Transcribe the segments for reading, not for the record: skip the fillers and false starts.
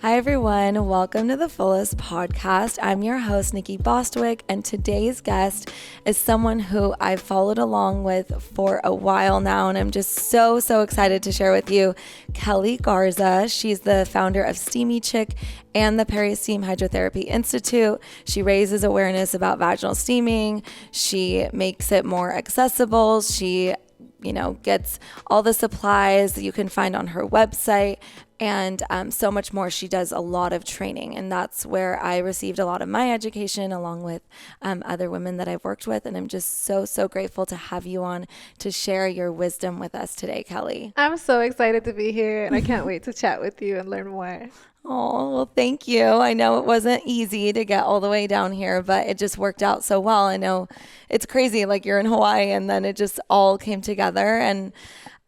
Hi everyone, welcome to the Fullest Podcast. I'm your host, Nikki Bostwick, and today's guest is someone who I've followed along with for a while now, and I'm just so excited to share with you Keli Garza. She's the founder of Steamy Chick and the Peristeam Hydrotherapy Institute. She raises awareness about vaginal steaming. She makes it more accessible. She gets all the supplies that you can find on her website and so much more. She does a lot of training, and that's where I received a lot of my education along with other women that I've worked with. And I'm just so grateful to have you on to share your wisdom with us today, Keli. I'm so excited to be here, and I can't wait to chat with you and learn more. Oh, well, thank you. I know it wasn't easy to get all the way down here, but it just worked out so well. I know it's crazy, like you're in Hawaii and then it just all came together. And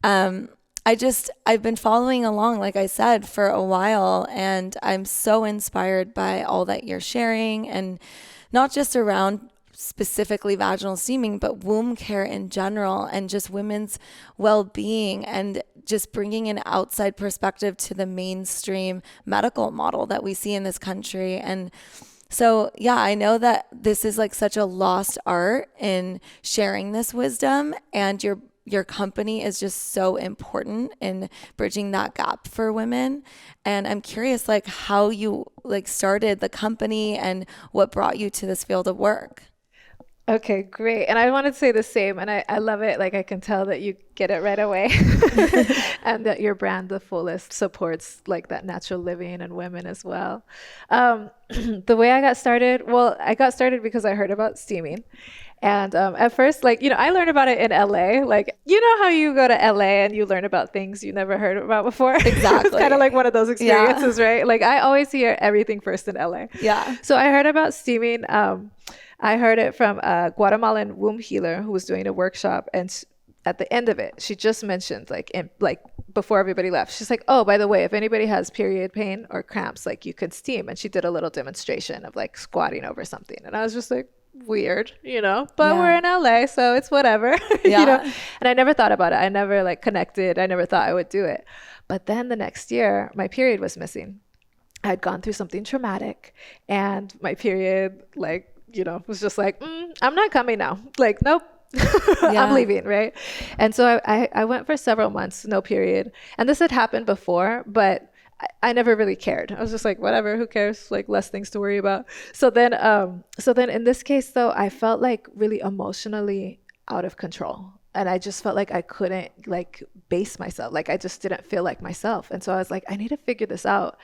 I've been following along, like I said, for a while, and I'm so inspired by all that you're sharing, and not just around specifically vaginal steaming, but womb care in general, and just women's well-being, and just bringing an outside perspective to the mainstream medical model that we see in this country. And so, yeah, I know that this is like such a lost art in sharing this wisdom, and your company is just so important in bridging that gap for women. And I'm curious, like, how you started the company and what brought you to this field of work. Okay, great. And I wanted to say the same. And I love it. Like, I can tell that you get it right away and that your brand, The Fullest, supports like that natural living and women as well. The way I got started because I heard about steaming. And at first, I learned about it in LA. Like, you know how you go to LA and you learn about things you never heard about before? Exactly. It's kind of like one of those experiences, right? Like, I always hear everything first in LA. Yeah. So I heard about steaming. I heard it from a Guatemalan womb healer who was doing a workshop, and at the end of it, she just mentioned, before everybody left, she's like, oh, by the way, if anybody has period pain or cramps, you could steam. And she did a little demonstration of squatting over something. And I was just like, weird, but we're in LA, so it's whatever. Yeah. And I never thought about it. I never connected. I never thought I would do it. But then the next year, my period was missing. I had gone through something traumatic, and my period, was just like, I'm not coming now. Nope. Yeah. I'm leaving, right? And so I went for several months, no period. And this had happened before, but I never really cared. I was just like, whatever, who cares? Less things to worry about. So then in this case, though, I felt really emotionally out of control. And I just felt like I couldn't base myself. I just didn't feel like myself. And so I was like, I need to figure this out.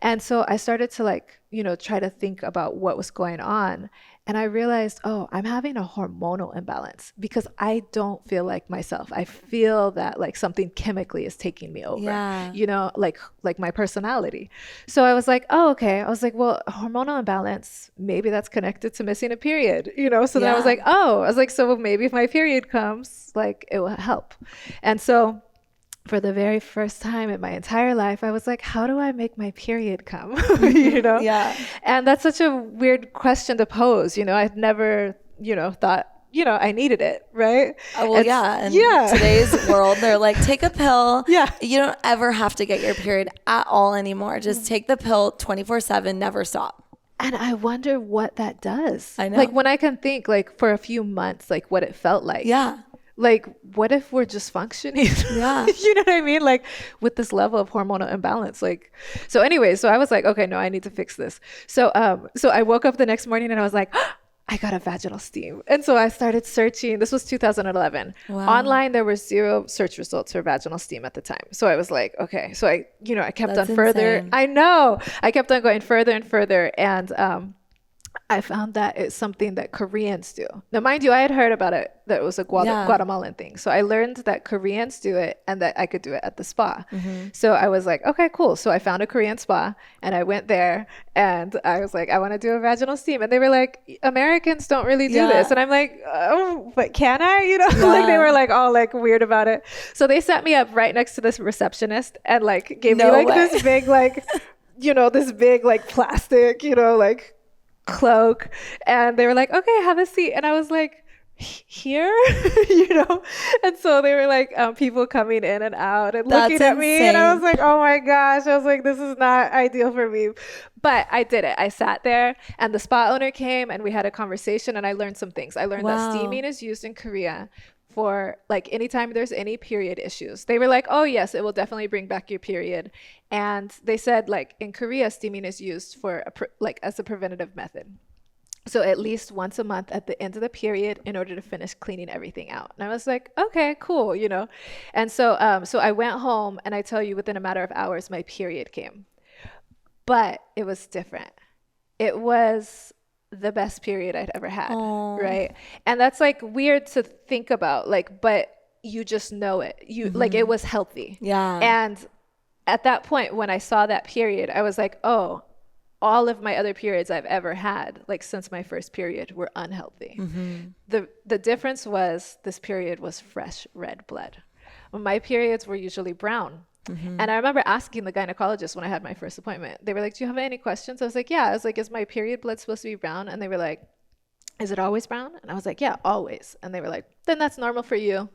And so I started to try to think about what was going on. And I realized, I'm having a hormonal imbalance because I don't feel like myself. I feel that something chemically is taking me over, like my personality. So I was like, okay. I was like, well, hormonal imbalance, maybe that's connected to missing a period, So then I was like, so maybe if my period comes, it will help. And so for the very first time in my entire life, I was like, how do I make my period come? Yeah. And that's such a weird question to pose. I'd never, thought, I needed it, right? In today's world, they're like, take a pill. Yeah. You don't ever have to get your period at all anymore. Just take the pill 24/7, never stop. And I wonder what that does. I know. When I can think for a few months, what it felt like. Yeah. What if we're just functioning? Yeah. You know what I mean? With this level of hormonal imbalance. So anyway, so I was like, okay, no, I need to fix this. So I woke up the next morning and I was like, I got a vaginal steam. And so I started searching. This was 2011. Wow. Online, there were 0 search results for vaginal steam at the time. So I was like, okay. So I kept That's on further. insane. I know. I kept on going further and further. And I found that it's something that Koreans do. Now, mind you, I had heard about it, that it was a Guatemalan thing. So I learned that Koreans do it and that I could do it at the spa. Mm-hmm. So I was like, okay, cool. So I found a Korean spa and I went there and I was like, I want to do a vaginal steam. And they were like, Americans don't really do this. And I'm like, oh, but can I? They were all weird about it. So they set me up right next to this receptionist and gave me this big, this big plastic, cloak, and they were like, okay, have a seat. And I was like, here, and so they were like people coming in and out and That's looking at me, and I insane. was like, oh my gosh, I was like, this is not ideal for me, but I did it. I sat there and the spa owner came and we had a conversation and I learned some things. I learned that steaming is used in Korea for like anytime there's any period issues. They were like, oh yes, it will definitely bring back your period. And they said like in Korea, steaming is used for like as a preventative method. So at least once a month at the end of the period in order to finish cleaning everything out. And I was like, okay, cool, And so so I went home and I tell you within a matter of hours, my period came. But it was different. It was the best period I'd ever had, right? And that's like weird to think about, like, but you just know it. Like it was healthy. Yeah. And at that point when I saw that period, I was like, oh, all of my other periods I've ever had, like since my first period, were unhealthy. The difference was this period was fresh red blood. My periods were usually brown. And I remember asking the gynecologist when I had my first appointment, they were like, do you have any questions? I was like, yeah. I was like, is my period blood supposed to be brown? And they were like, is it always brown? And I was like, yeah, always. And they were like, then that's normal for you.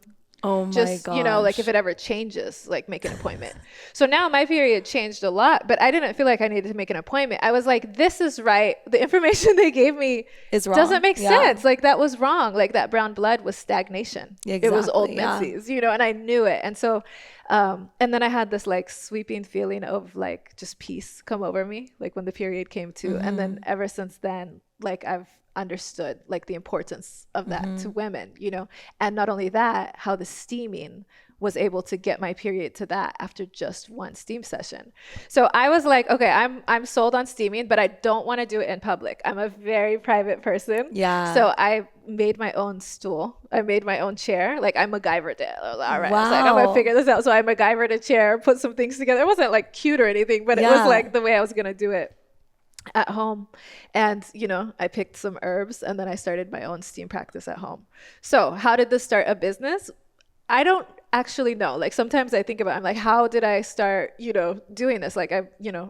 Oh my Just, gosh. like if it ever changes, like make an appointment. So now my period changed a lot, but I didn't feel like I needed to make an appointment. I was like, this is right. The information they gave me is wrong. Doesn't make sense. Like that was wrong. Like that brown blood was stagnation. Exactly, it was old menses, and I knew it. And so, and then I had this like sweeping feeling of like just peace come over me, like when the period came to. And then ever since then, like I've understood like the importance of that to women, and not only that, how the steaming was able to get my period to that after just one steam session. So I was like, okay, I'm sold on steaming, but I don't want to do it in public. I'm a very private person. Yeah. So I made my own stool. I made my own chair. Like I MacGyvered it. All right. Wow. I was like, I'm gonna figure this out. So I MacGyvered a chair, put some things together. It wasn't like cute or anything, but it was like the way I was gonna do it at home. And I picked some herbs and then I started my own steam practice at home. So how did this start a business? I don't actually know. Like sometimes I think about, I'm like, how did I start, doing this? Like I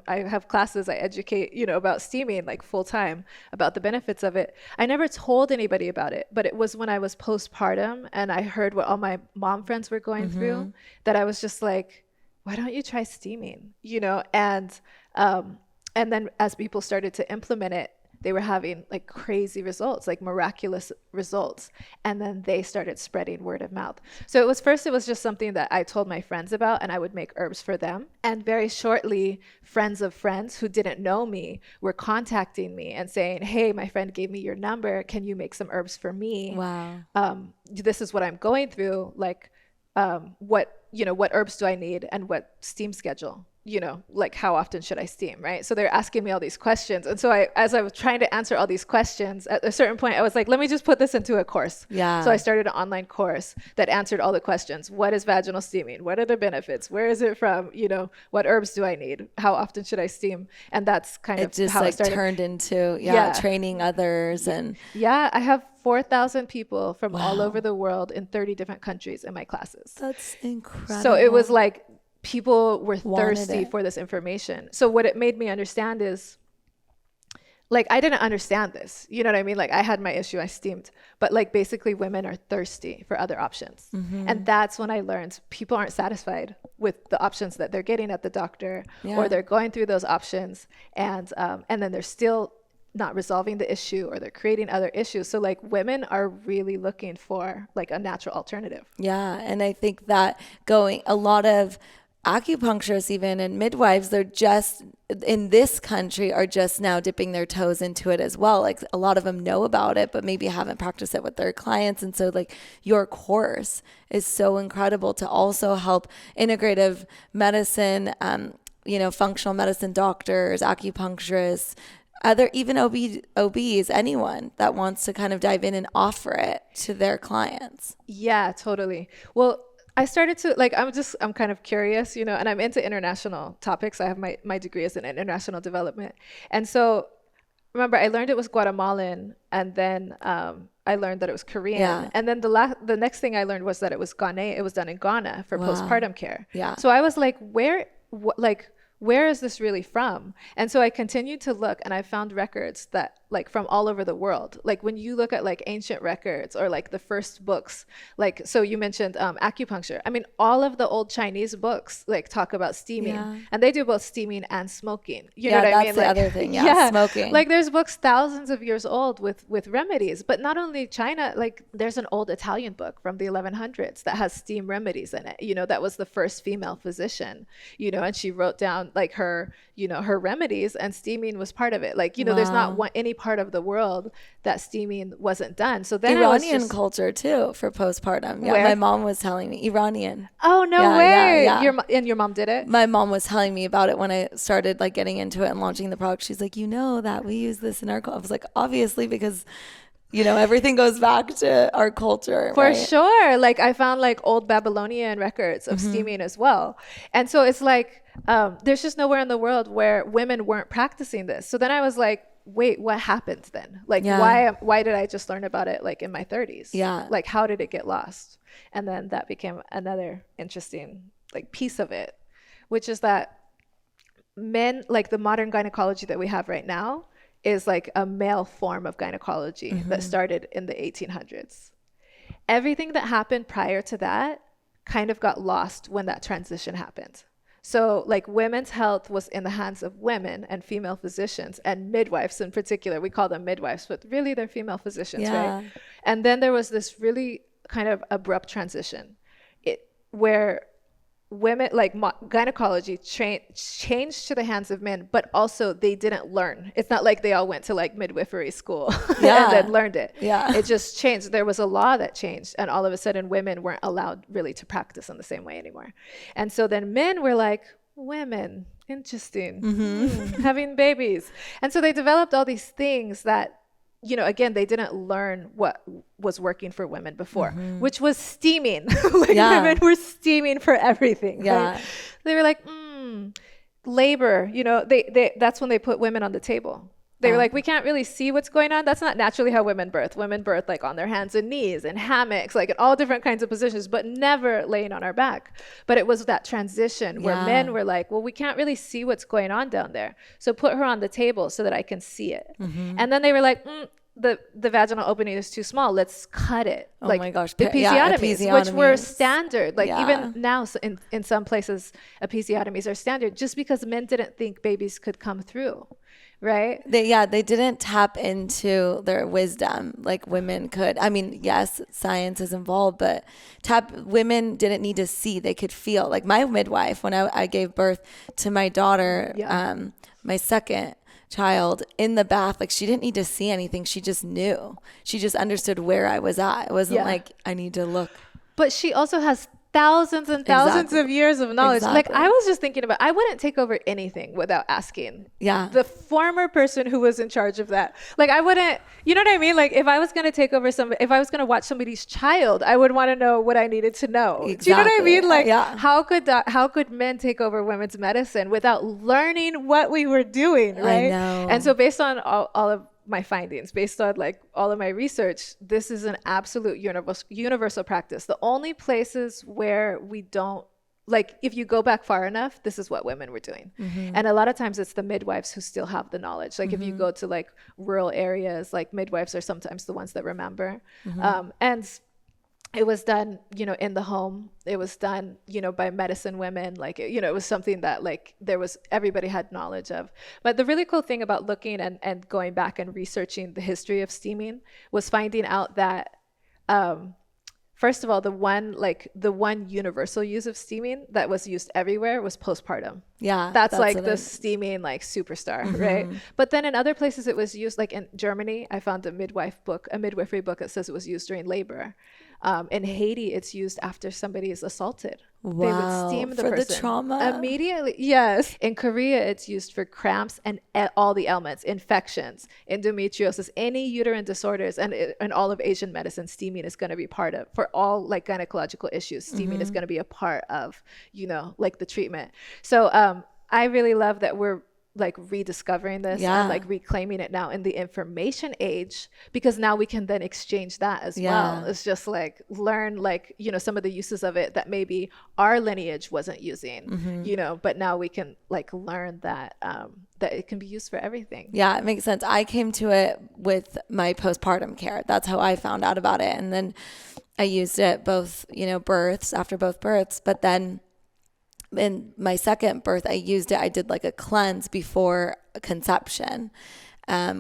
have classes, I educate, about steaming like full time, about the benefits of it. I never told anybody about it, but it was when I was postpartum and I heard what all my mom friends were going through that I was just like, why don't you try steaming? And then as people started to implement it, they were having like crazy results, like miraculous results. And then they started spreading word of mouth. So it was just something that I told my friends about and I would make herbs for them. And very shortly, friends of friends who didn't know me were contacting me and saying, hey, my friend gave me your number. Can you make some herbs for me? Wow. This is what I'm going through. Like, what herbs do I need and what steam schedule? Like how often should I steam, right? So they're asking me all these questions. And so as I was trying to answer all these questions, at a certain point, I was like, let me just put this into a course. Yeah. So I started an online course that answered all the questions. What is vaginal steaming? What are the benefits? Where is it from? What herbs do I need? How often should I steam? And that's kind of just how like it started. Turned into, training others. And yeah, I have 4,000 people from all over the world in 30 different countries in my classes. That's incredible. So it was like, people were thirsty for this information. So what it made me understand is, like, I didn't understand this. You know what I mean? Like, I had my issue, I steamed. But, like, basically women are thirsty for other options. And that's when I learned people aren't satisfied with the options that they're getting at the doctor, or they're going through those options. And then they're still not resolving the issue, or they're creating other issues. So like women are really looking for like a natural alternative. Yeah. And I think that a lot of acupuncturists even and midwives, they're just in this country are just now dipping their toes into it as well. Like a lot of them know about it, but maybe haven't practiced it with their clients. And so like your course is so incredible to also help integrative medicine, functional medicine doctors, acupuncturists, even OBs, anyone that wants to kind of dive in and offer it to their clients. Yeah, totally. Well, I started to I'm kind of curious, and I'm into international topics. I have my degree is in international development. And so remember, I learned it was Guatemalan, and then I learned that it was Korean. Yeah. And then the next thing I learned was that it was Ghanaian. It was done in Ghana for postpartum care. Yeah. So I was like, where is this really from? And so I continued to look, and I found records that like from all over the world. Like when you look at like ancient records or like the first books, like, so you mentioned acupuncture. I mean, all of the old Chinese books like talk about steaming, and they do both steaming and smoking. You know what I mean? That's the other thing. Yeah, smoking. Like there's books thousands of years old with remedies, but not only China, like there's an old Italian book from the 1100s that has steam remedies in it. You know, that was the first female physician, you know, and she wrote down like her, you know, her remedies, and steaming was part of it. Like, you know, there's not any part of the world that steaming wasn't done. So then Iranian culture too for postpartum. Yeah, my mom was telling me. Iranian. Oh, no way. And your mom did it? My mom was telling me about it when I started like getting into it and launching the product. She's like, you know that we use this in our culture. I was like, obviously, because you know, everything goes back to our culture. For sure. Like I found like old Babylonian records of steaming as well. And so it's like, there's just nowhere in the world where women weren't practicing this. So then I was like, wait, what happened then? Like, why did I just learn about it like in my 30s? Yeah. Like, how did it get lost? And then that became another interesting like piece of it, which is that men, like the modern gynecology that we have right now, is like a male form of gynecology that started in the 1800s. Everything that happened prior to that kind of got lost when that transition happened. So like women's health was in the hands of women and female physicians and midwives in particular. We call them midwives, but really they're female physicians, right? And then there was this really kind of abrupt transition where women, like gynecology changed to the hands of men, but also they didn't learn. It's not like they all went to like midwifery school and then learned it. It just changed. There was a law that changed, and all of a sudden women weren't allowed really to practice in the same way anymore. And so then men were like, women, interesting, having babies. And so they developed all these things that, you know, again, they didn't learn what was working for women before, which was steaming. Women were steaming for everything. Right? They were like, labor, you know, that's when they put women on the table. They were like, we can't really see what's going on. That's not naturally how women birth. Women birth like on their hands and knees and hammocks, like in all different kinds of positions, but never laying on our back. But it was that transition where men were like, well, we can't really see what's going on down there. So put her on the table so that I can see it. And then they were like, the vaginal opening is too small. Let's cut it. Oh like my gosh. Episiotomies, which were standard. Like even now in some places, episiotomies are standard just because men didn't think babies could come through. Right? They didn't tap into their wisdom like women could. I mean, yes, science is involved, but women didn't need to see. They could feel. Like my midwife, when I gave birth to my daughter, my second child, in the bath, like she didn't need to see anything. She just knew. She just understood where I was at. It wasn't like I need to look. But she also has thousands and thousands of years of knowledge. Like I was just thinking about, I wouldn't take over anything without asking the former person who was in charge of that. Like I wouldn't, you know what I mean? Like if I was going to take over if I was going to watch somebody's child, I would want to know what I needed to know. Do you know what I mean? Like how could men take over women's medicine without learning what we were doing, right? I know. And so based on all of my findings, based on like all of my research, this is an absolute universal practice. The only places where we don't, like if you go back far enough, this is what women were doing. And a lot of times it's the midwives who still have the knowledge. Like if you go to like rural areas, like midwives are sometimes the ones that remember. And it was done, you know, in the home. It was done, you know, by medicine women. Like, you know, it was something that like everybody had knowledge of. But the really cool thing about looking and going back and researching the history of steaming was finding out that, first of all, the one universal use of steaming that was used everywhere was postpartum. That's like the steaming like superstar, right? But then in other places it was used, like in Germany, I found a midwifery book that says it was used during labor. In Haiti, it's used after somebody is assaulted. Wow. They would steam the person. For the trauma? Immediately, yes. In Korea, it's used for cramps and all the ailments, infections, endometriosis, any uterine disorders, and in all of Asian medicine, steaming is going to be part of. For all like gynecological issues, steaming is going to be a part of, you know, like the treatment. So I really love that we're like rediscovering this and like reclaiming it now in the information age, because now we can then exchange that as well. It's just like learn like, you know, some of the uses of it that maybe our lineage wasn't using, you know, but now we can like learn that that it can be used for everything. Yeah, it makes sense. I came to it with my postpartum care. That's how I found out about it. And then I used it both, you know, after both births, but then in my second birth, I used it. I did like a cleanse before conception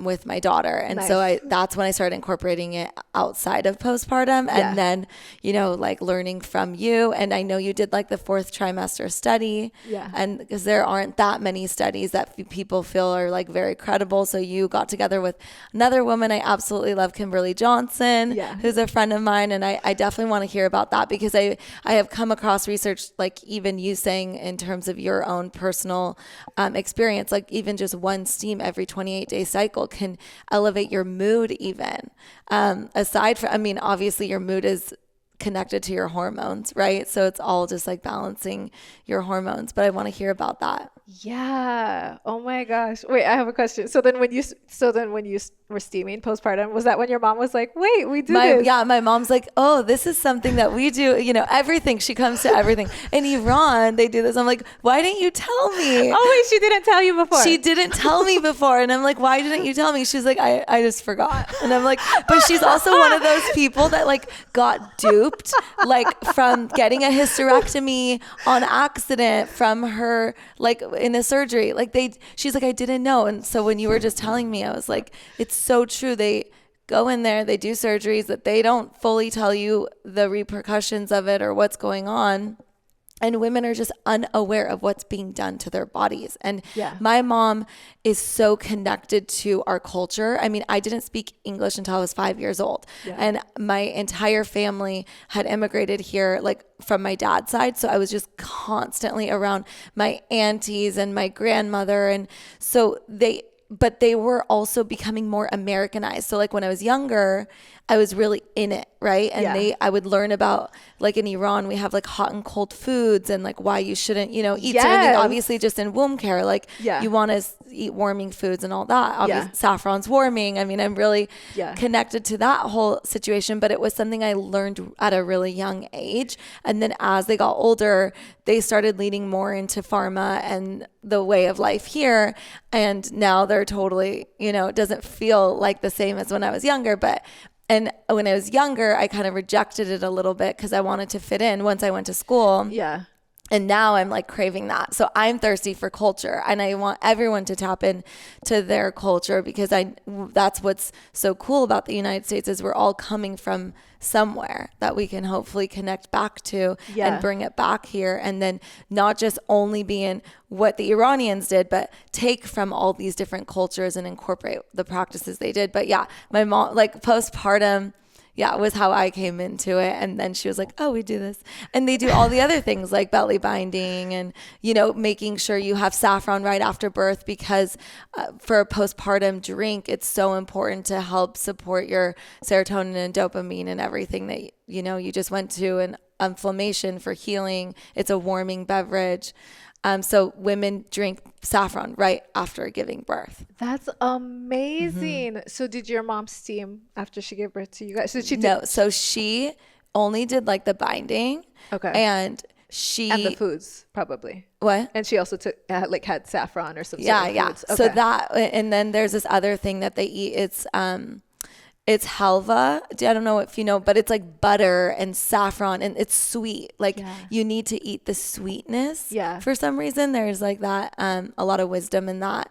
with my daughter. And so that's when I started incorporating it outside of postpartum. And then, you know, like learning from you. And I know you did like the 4th trimester study. And because there aren't that many studies that people feel are like very credible. So you got together with another woman I absolutely love, Kimberly Johnson, who's a friend of mine. And I definitely want to hear about that, because I have come across research, like even you saying in terms of your own personal experience, like even just one steam every 28-day cycle can elevate your mood even. Aside from, I mean, obviously your mood is connected to your hormones, right? So it's all just like balancing your hormones, but I want to hear about that. Yeah. Oh my gosh. Wait, I have a question. So then when you were steaming postpartum, was that when your mom was like, wait, we do this? Yeah, my mom's like, oh, this is something that we do, you know, everything. She comes to everything. In Iran, they do this. I'm like, why didn't you tell me? Oh, wait, she didn't tell you before. She didn't tell me before. And I'm like, why didn't you tell me? She's like, I just forgot. And I'm like, but she's also one of those people that like got duped, like from getting a hysterectomy on accident from her, like in a surgery. Like she's like, I didn't know. And so when you were just telling me, I was like, it's so true. They go in there, they do surgeries that they don't fully tell you the repercussions of it or what's going on. And women are just unaware of what's being done to their bodies. And my mom is so connected to our culture. I mean, I didn't speak English until I was 5 years old. And my entire family had immigrated here, like from my dad's side. So I was just constantly around my aunties and my grandmother. And so but they were also becoming more Americanized. So like when I was younger, I was really in it, right? And I would learn about, like in Iran, we have like hot and cold foods and like why you shouldn't, you know, eat certain things. Obviously just in womb care, like you want to eat warming foods and all that. Obviously saffron's warming. I mean, I'm really connected to that whole situation, but it was something I learned at a really young age. And then as they got older, they started leaning more into pharma and the way of life here. And now they're totally, you know, it doesn't feel like the same as when I was younger, and when I was younger, I kind of rejected it a little bit because I wanted to fit in once I went to school. And now I'm like craving that. So I'm thirsty for culture, and I want everyone to tap into their culture, because that's what's so cool about the United States is we're all coming from somewhere that we can hopefully connect back to and bring it back here, and then not just only be in what the Iranians did, but take from all these different cultures and incorporate the practices they did. But my mom, like postpartum, was how I came into it. And then she was like, oh, we do this. And they do all the other things like belly binding and, you know, making sure you have saffron right after birth, because for a postpartum drink, it's so important to help support your serotonin and dopamine and everything that, you know, you just went to an inflammation for healing. It's a warming beverage. So women drink saffron right after giving birth. That's amazing. So did your mom steam after she gave birth to you guys? No, so she only did like the binding. Okay. And the foods probably. What? And she also took had saffron or some sort of foods. Okay. So that, and then there's this other thing that they eat. It's halva. I don't know if you know, but it's like butter and saffron, and it's sweet. Like you need to eat the sweetness. For some reason, there's like that, a lot of wisdom in that.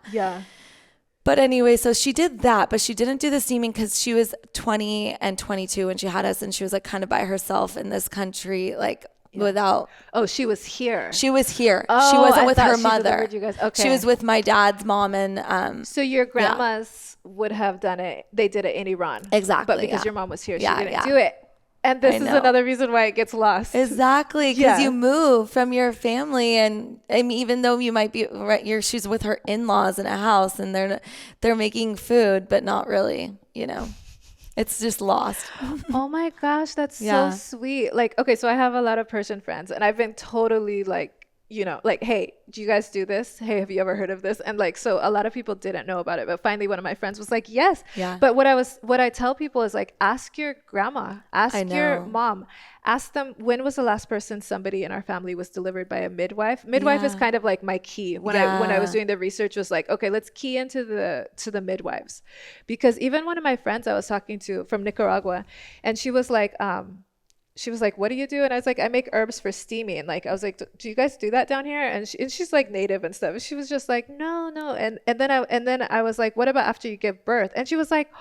But anyway, so she did that, but she didn't do the steaming because she was 20 and 22 when she had us, and she was like kind of by herself in this country, like without. Oh, she was here. She was here. Oh, she wasn't with her mother. You guys. Okay. She was with my dad's mom and. So your grandma's would have done it. They did it in Iran. Exactly. But because your mom was here, she didn't do it. And this is another reason why it gets lost. Exactly. Because you move from your family, and I mean, even though you might be she's with her in-laws in a house, and they're making food, but not really, you know. It's just lost. Oh my gosh, that's so sweet. Like, okay, so I have a lot of Persian friends, and I've been totally like you know, like, hey, do you guys do this? Hey, have you ever heard of this? And like, so a lot of people didn't know about it, but finally one of my friends was like, yes. Yeah. But what I tell people is like, ask your grandma, ask your mom, ask them, when was the last person somebody in our family was delivered by a midwife? Midwife is kind of like my key when I was doing the research, was like, okay, let's key into the midwives. Because even one of my friends I was talking to from Nicaragua, and she was like, what do you do? And I was like, I make herbs for steaming. And like, I was like, do you guys do that down here? And she's like native and stuff. And she was just like, no. And then I was like, what about after you give birth? And she was like,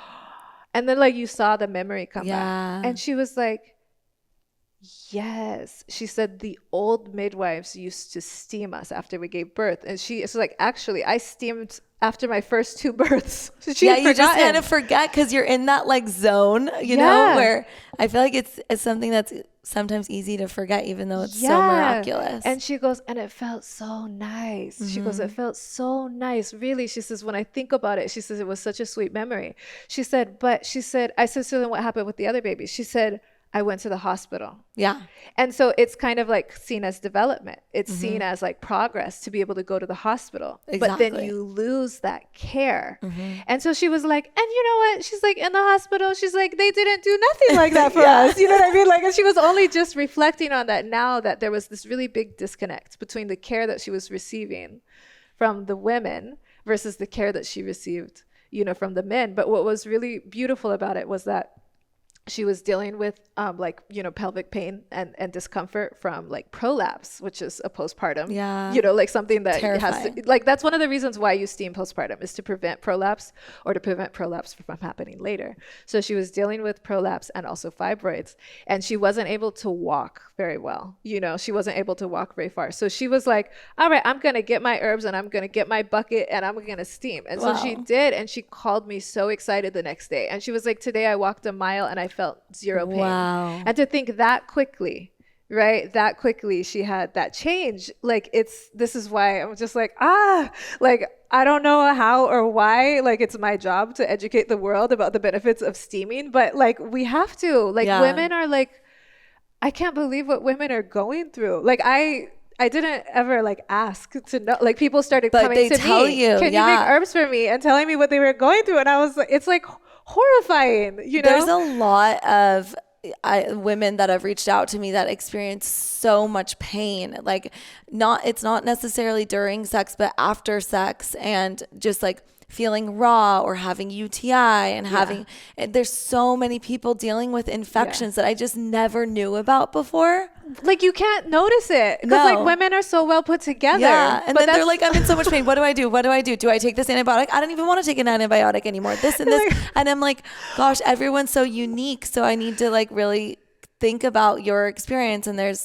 and then like you saw the memory come back. And she was like, yes. She said the old midwives used to steam us after we gave birth. And it's like, actually, I steamed after my first 2 births. You just kind of forget because you're in that like zone, you know, where I feel like it's something that's sometimes easy to forget, even though it's so miraculous. And she goes, and it felt so nice. She goes, it felt so nice. Really, she says, when I think about it, she says, it was such a sweet memory. She said, I said, so then what happened with the other babies? She said, I went to the hospital. Yeah. And so it's kind of like seen as development. It's seen as like progress to be able to go to the hospital. Exactly. But then you lose that care. And so she was like, and you know what? She's like, in the hospital, she's like, they didn't do nothing like that for us. You know what I mean? Like, and she was only just reflecting on that now, that there was this really big disconnect between the care that she was receiving from the women versus the care that she received, you know, from the men. But what was really beautiful about it was that she was dealing with like, you know, pelvic pain and discomfort from like prolapse, which is a postpartum, you know, like something that has to, like, that's one of the reasons why you steam postpartum, is to prevent prolapse, or to prevent prolapse from happening later. So she was dealing with prolapse and also fibroids, and she wasn't able to walk very well. You know, she wasn't able to walk very far. So she was like, all right, I'm going to get my herbs and I'm going to get my bucket and I'm going to steam. And so she did. And she called me so excited the next day. And she was like, today I walked a mile and I felt 0 pain. Wow. And to think that quickly, right? That quickly she had that change. Like, this is why I'm just like, like, I don't know how or why, like, it's my job to educate the world about the benefits of steaming, but like, we have to, like, women are like, I can't believe what women are going through. Like, I didn't ever like ask to know, like, people started coming to me, can you make herbs for me, and telling me what they were going through. And I was like, it's like horrifying, you know? There's a lot of women that have reached out to me that experience so much pain, like, it's not necessarily during sex, but after sex, and just like feeling raw or having UTI and there's so many people dealing with infections that I just never knew about before. Like, you can't notice it because like, women are so well put together. Yeah. And then they're like, I'm in so much pain. What do I do? Do I take this antibiotic? I don't even want to take an antibiotic anymore. This and this. And I'm like, gosh, everyone's so unique. So I need to like really think about your experience. And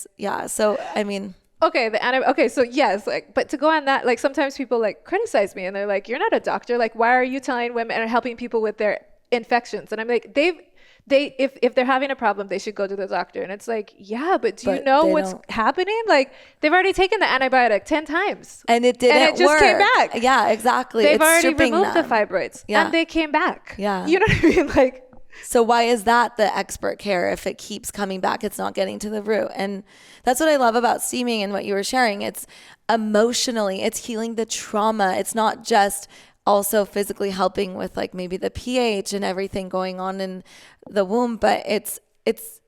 so I mean, okay, so yes, like, but to go on that, like, sometimes people like criticize me and they're like, you're not a doctor. Like, why are you telling women and helping people with their infections? And I'm like, if they're having a problem, they should go to the doctor. And it's like, yeah, but do you know what's happening? Like, they've already taken the antibiotic 10 times. And it didn't work. And it just came back. Yeah, exactly. They've already removed the fibroids. Yeah. And they came back. Yeah. You know what I mean? Like, so why is that the expert care if it keeps coming back? It's not getting to the root. And that's what I love about steaming and what you were sharing. It's emotionally, it's healing the trauma. It's not just also physically helping with like maybe the pH and everything going on in the womb, but it's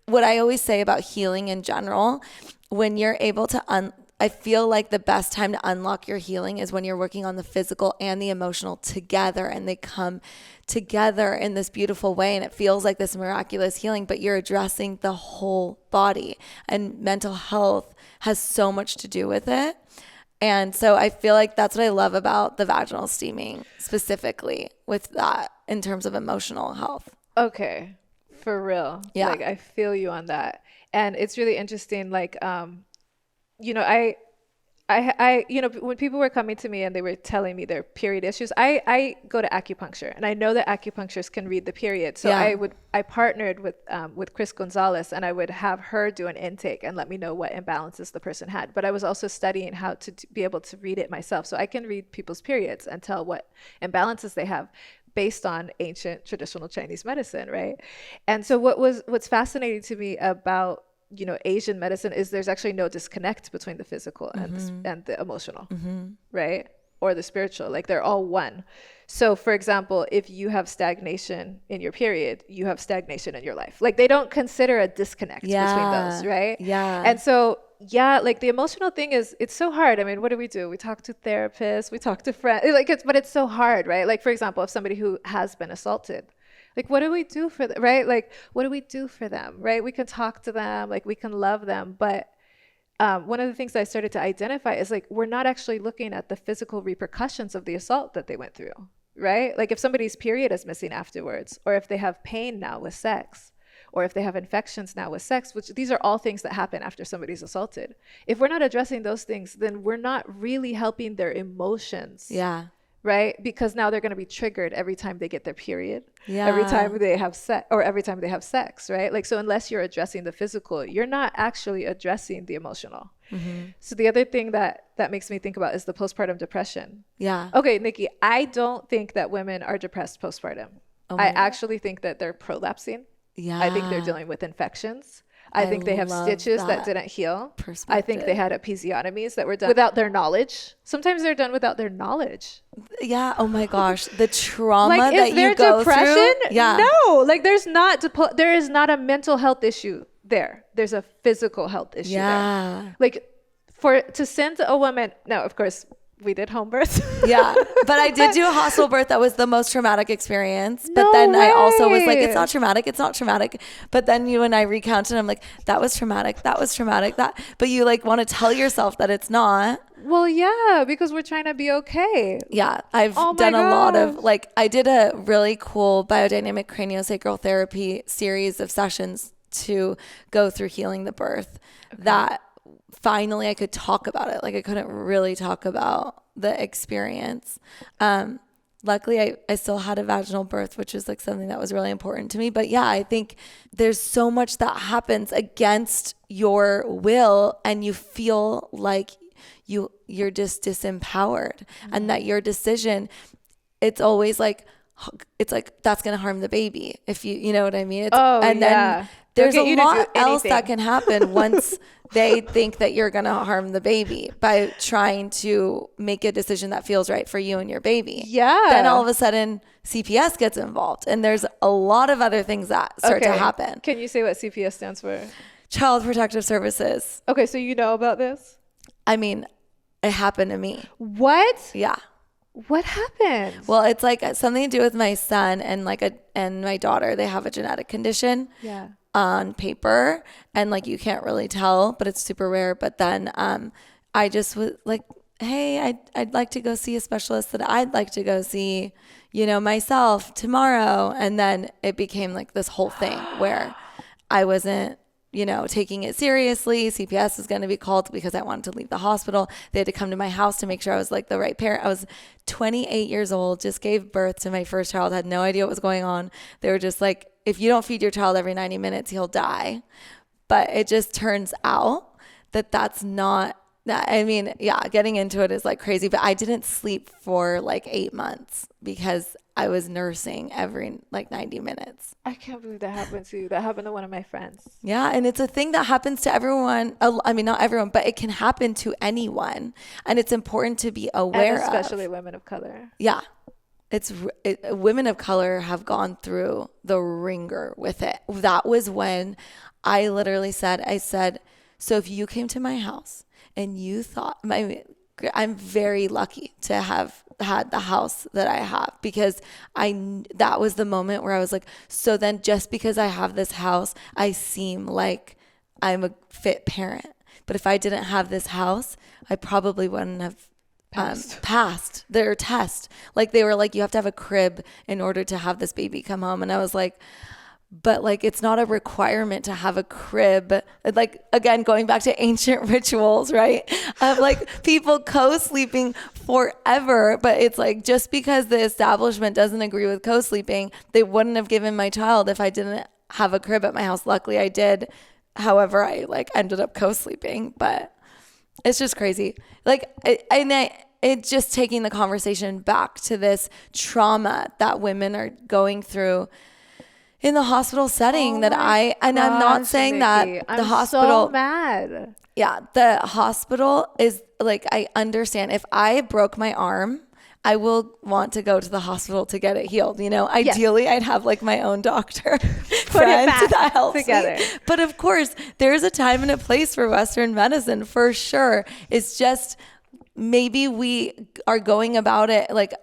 what I always say about healing in general. When you're able to I feel like the best time to unlock your healing is when you're working on the physical and the emotional together, and they come together in this beautiful way, and it feels like this miraculous healing, but you're addressing the whole body, and mental health has so much to do with it. And so I feel like that's what I love about the vaginal steaming specifically with that in terms of emotional health. Okay. For real. Yeah. Like, I feel you on that. And it's really interesting. Like, you know, I, you know, when people were coming to me and they were telling me their period issues, I go to acupuncture, and I know that acupuncturists can read the period. So I partnered with Chris Gonzalez, and I would have her do an intake and let me know what imbalances the person had. But I was also studying how to be able to read it myself. So I can read people's periods and tell what imbalances they have based on ancient traditional Chinese medicine, right? And so what's fascinating to me about Asian medicine is there's actually no disconnect between the physical and the emotional, right? Or the spiritual, like they're all one. So for example, if you have stagnation in your period, you have stagnation in your life. Like they don't consider a disconnect between those, right? Yeah. And so, like the emotional thing it's so hard. I mean, what do? We talk to therapists, we talk to friends, but it's so hard, right? Like for example, if somebody who has been assaulted, like, what do we do for them, right? Like, what do we do for them, right? We can talk to them, like we can love them, but one of the things that I started to identify is like, we're not actually looking at the physical repercussions of the assault that they went through, right? Like if somebody's period is missing afterwards, or if they have pain now with sex, or if they have infections now with sex, which these are all things that happen after somebody's assaulted. If we're not addressing those things, then we're not really helping their emotions. Yeah. Right? Because now they're going to be triggered every time they get their period, Yeah. every time they have sex, or every time they have sex, right? Like, so unless you're addressing the physical, you're not actually addressing the emotional. So the other thing that makes me think about is the postpartum depression. Yeah. Okay, Nikki, I don't think that women are depressed postpartum. I actually think that they're prolapsing. Yeah. I think they're dealing with infections. I think they have stitches that didn't heal. I think they had episiotomies that were done without their knowledge. Sometimes they're done without their knowledge. Yeah. Oh my gosh. The trauma like, that is there you go depression? through. Yeah. No, like there is not a mental health issue there. There's a physical health issue there. Like to send a woman, now of course we did home birth. Yeah. But I did do a hospital birth. That was the most traumatic experience. But then I also was like, it's not traumatic. It's not traumatic. But then you and I recounted, I'm like, that was traumatic. That was traumatic. But you like want to tell yourself that it's not. Well, yeah, because we're trying to be okay. Yeah. I've done a lot of like, I did a really cool biodynamic craniosacral therapy series of sessions to go through healing the birth that finally I could talk about it. Like I couldn't really talk about the experience. Luckily I still had a vaginal birth, which is like something that was really important to me. But yeah, I think there's so much that happens against your will and you feel like you're just disempowered and that your decision, it's always like, that's going to harm the baby. If you know what I mean? Then there's a lot else that can happen once they think that you're going to harm the baby by trying to make a decision that feels right for you and your baby. Yeah. Then all of a sudden CPS gets involved and there's a lot of other things that start to happen. Can you say what CPS stands for? Child Protective Services. Okay. So you know about this? I mean, it happened to me. What? Yeah. What happened? Well, it's like something to do with my son and and my daughter. They have a genetic condition. Yeah. On paper, and like you can't really tell, but it's super rare. But then I just was like, hey, I'd like to go see a specialist that I'd like to go see, myself tomorrow. And then it became like this whole thing where I wasn't, taking it seriously. CPS is going to be called because I wanted to leave the hospital. They had to come to my house to make sure I was like the right parent. I was 28 years old, just gave birth to my first child, had no idea what was going on. They were just like, if you don't feed your child every 90 minutes, he'll die. But it just turns out that that's not that. I mean, yeah, getting into it is like crazy, but I didn't sleep for like 8 months because I was nursing every like 90 minutes. I can't believe that happened to you. That happened to one of my friends. Yeah. And it's a thing that happens to everyone. I mean, not everyone, but it can happen to anyone. And it's important to be aware of. Especially women of color. Yeah. Women of color have gone through the ringer with it. That was when I literally said, so if you came to my house and you thought, I'm very lucky to have had the house that I have because that was the moment where I was like, so then just because I have this house, I seem like I'm a fit parent. But if I didn't have this house, I probably wouldn't have passed their test. Like they were like, you have to have a crib in order to have this baby come home. And I was like, but like, it's not a requirement to have a crib. Like, again, going back to ancient rituals, right? Of like people co-sleeping forever. But it's like, just because the establishment doesn't agree with co-sleeping, they wouldn't have given my child if I didn't have a crib at my house. Luckily I did. However, I like ended up co-sleeping, but it's just crazy. Like, it's just taking the conversation back to this trauma that women are going through. in the hospital setting I'm not saying that the hospital. So mad. Yeah, the hospital is like, I understand. If I broke my arm, I will want to go to the hospital to get it healed. You know, ideally I'd have like my own doctor friend that helps together. Me. But of course, there's a time and a place for Western medicine for sure. It's just maybe we are going about it like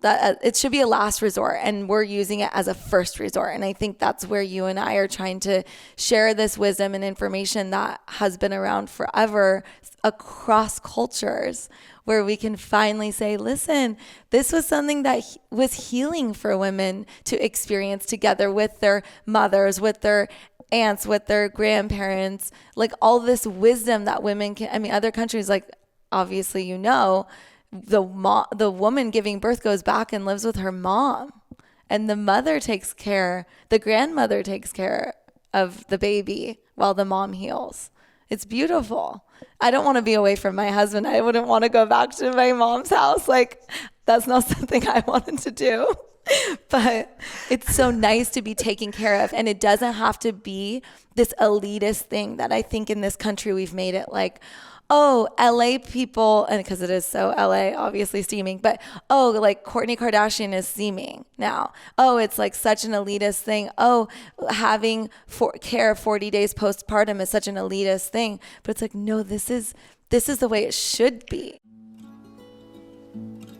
that. It should be a last resort, and we're using it as a first resort. And I think that's where you and I are trying to share this wisdom and information that has been around forever across cultures, where we can finally say, listen, this was something that was healing for women to experience together with their mothers, with their aunts, with their grandparents, like all this wisdom that women can. I mean, other countries, like obviously, you know, the woman giving birth goes back and lives with her mom, and the mother takes care, the grandmother takes care of the baby while the mom heals. It's beautiful. I don't want to be away from my husband. I wouldn't want to go back to my mom's house. Like, that's not something I wanted to do. But it's so nice to be taken care of. And it doesn't have to be this elitist thing that I think in this country we've made it like, oh, LA people, and because it is so LA, obviously steaming, but oh, like Kourtney Kardashian is steaming now. Oh, it's like such an elitist thing. Oh, having care 40 days postpartum is such an elitist thing. But it's like, no, this is the way it should be.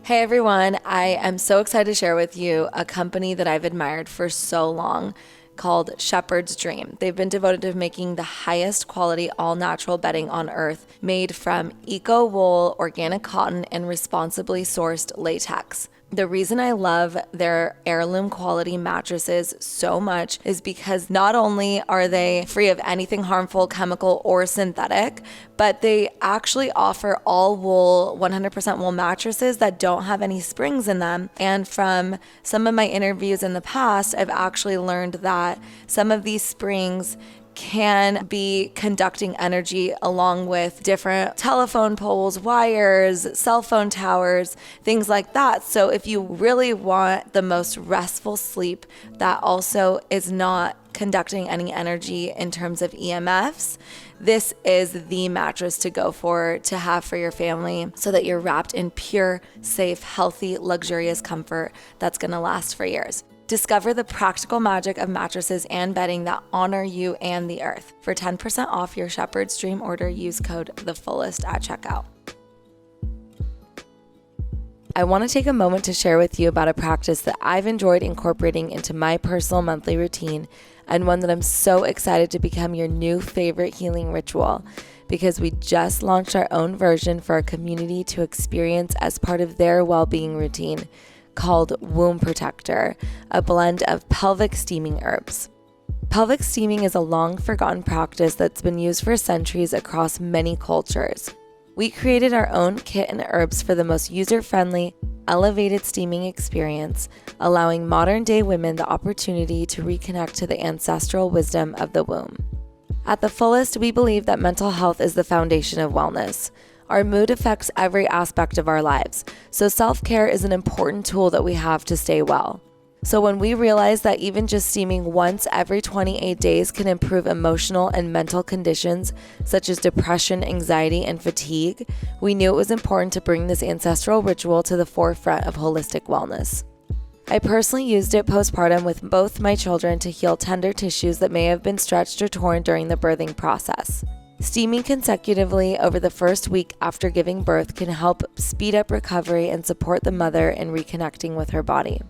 Hey everyone, I am so excited to share with you a company that I've admired for so long, called Shepherd's Dream. They've been devoted to making the highest quality all-natural bedding on earth, made from eco-wool, organic cotton, and responsibly sourced latex. The reason I love their heirloom quality mattresses so much is because not only are they free of anything harmful, chemical, or synthetic, but they actually offer all wool, 100% wool mattresses that don't have any springs in them. And from some of my interviews in the past, I've actually learned that some of these springs can be conducting energy along with different telephone poles, wires, cell phone towers, things like that. So if you really want the most restful sleep that also is not conducting any energy in terms of EMFs, this is the mattress to go for, to have for your family, so that you're wrapped in pure, safe, healthy, luxurious comfort that's going to last for years. Discover the practical magic of mattresses and bedding that honor you and the earth. For 10% off your Shepherd's Dream order, use code THEFULLEST at checkout. I want to take a moment to share with you about a practice that I've enjoyed incorporating into my personal monthly routine, and one that I'm so excited to become your new favorite healing ritual, because we just launched our own version for our community to experience as part of their well-being routine, called Womb Protector, a blend of pelvic steaming herbs. Pelvic steaming is a long forgotten practice that's been used for centuries across many cultures. We created our own kit and herbs for the most user-friendly, elevated steaming experience, allowing modern-day women the opportunity to reconnect to the ancestral wisdom of the womb. At The Fullest, we believe that mental health is the foundation of wellness. Our mood affects every aspect of our lives, so self-care is an important tool that we have to stay well. So when we realized that even just steaming once every 28 days can improve emotional and mental conditions such as depression, anxiety, and fatigue, we knew it was important to bring this ancestral ritual to the forefront of holistic wellness. I personally used it postpartum with both my children to heal tender tissues that may have been stretched or torn during the birthing process. Steaming consecutively over the first week after giving birth can help speed up recovery and support the mother in reconnecting with her body.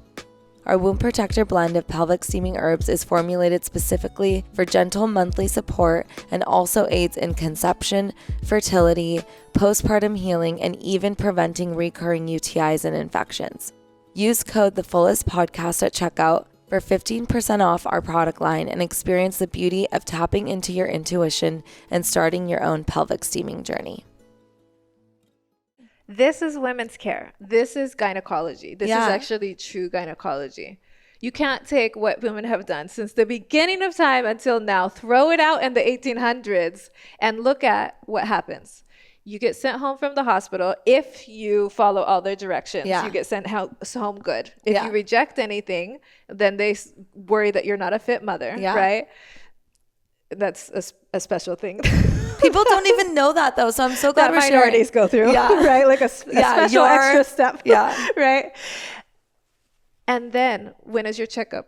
Our Womb Protector blend of pelvic steaming herbs is formulated specifically for gentle monthly support and also aids in conception, fertility, postpartum healing, and even preventing recurring UTIs and infections. Use code THEFULLEST Podcast at checkout for 15% off our product line and experience the beauty of tapping into your intuition and starting your own pelvic steaming journey. This is women's care. This is gynecology. This is actually true gynecology. You can't take what women have done since the beginning of time until now, throw it out in the 1800s, and look at what happens. You get sent home from the hospital. If you follow all their directions, Yeah. you get sent home good. If Yeah. you reject anything, then they worry that you're not a fit mother, Yeah. right? That's a special thing. People don't even know that though. So I'm so glad that we're minorities sharing. go through, Yeah. right? Like a special extra step, Yeah. right? And then when is your checkup?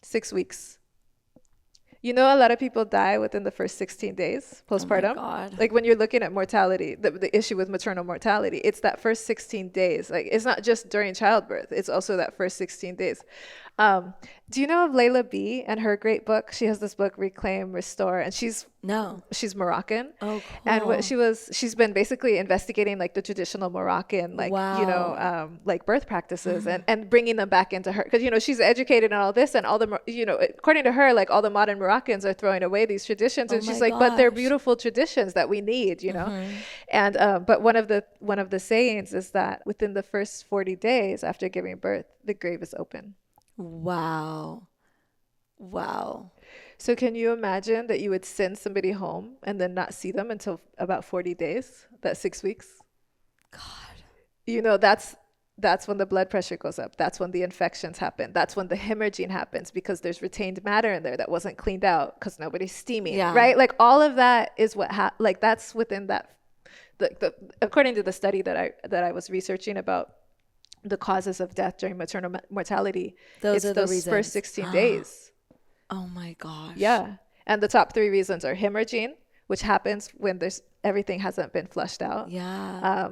6 weeks. You know, a lot of people die within the first 16 days postpartum. Oh my God. Like when you're looking at mortality, the issue with maternal mortality, it's that first 16 days. Like it's not just during childbirth. It's also that first 16 days. Do you know of Layla B and her great book? She has this book, Reclaim, Restore, and she's Moroccan. Oh, cool. And what she's been basically investigating like the traditional Moroccan, like, you know, like birth practices and bringing them back into her. Cause you know, she's educated in all this and all the, you know, according to her, like all the modern Moroccans are throwing away these traditions. And she's like, but they're beautiful traditions that we need, you know? And, but one of the sayings is that within the first 40 days after giving birth, the grave is open. Wow. So can you imagine that you would send somebody home and then not see them until about 40 days, that 6 weeks? God. You know, that's when the blood pressure goes up. That's when the infections happen. That's when the hemorrhaging happens because there's retained matter in there that wasn't cleaned out because nobody's steaming, right? Like all of that is what, like that's within that, according to the study that I was researching about the causes of death during maternal mortality, Those are the those reasons. first 16 days. Oh my gosh. Yeah. And the top 3 reasons are hemorrhaging, which happens when everything hasn't been flushed out. Yeah.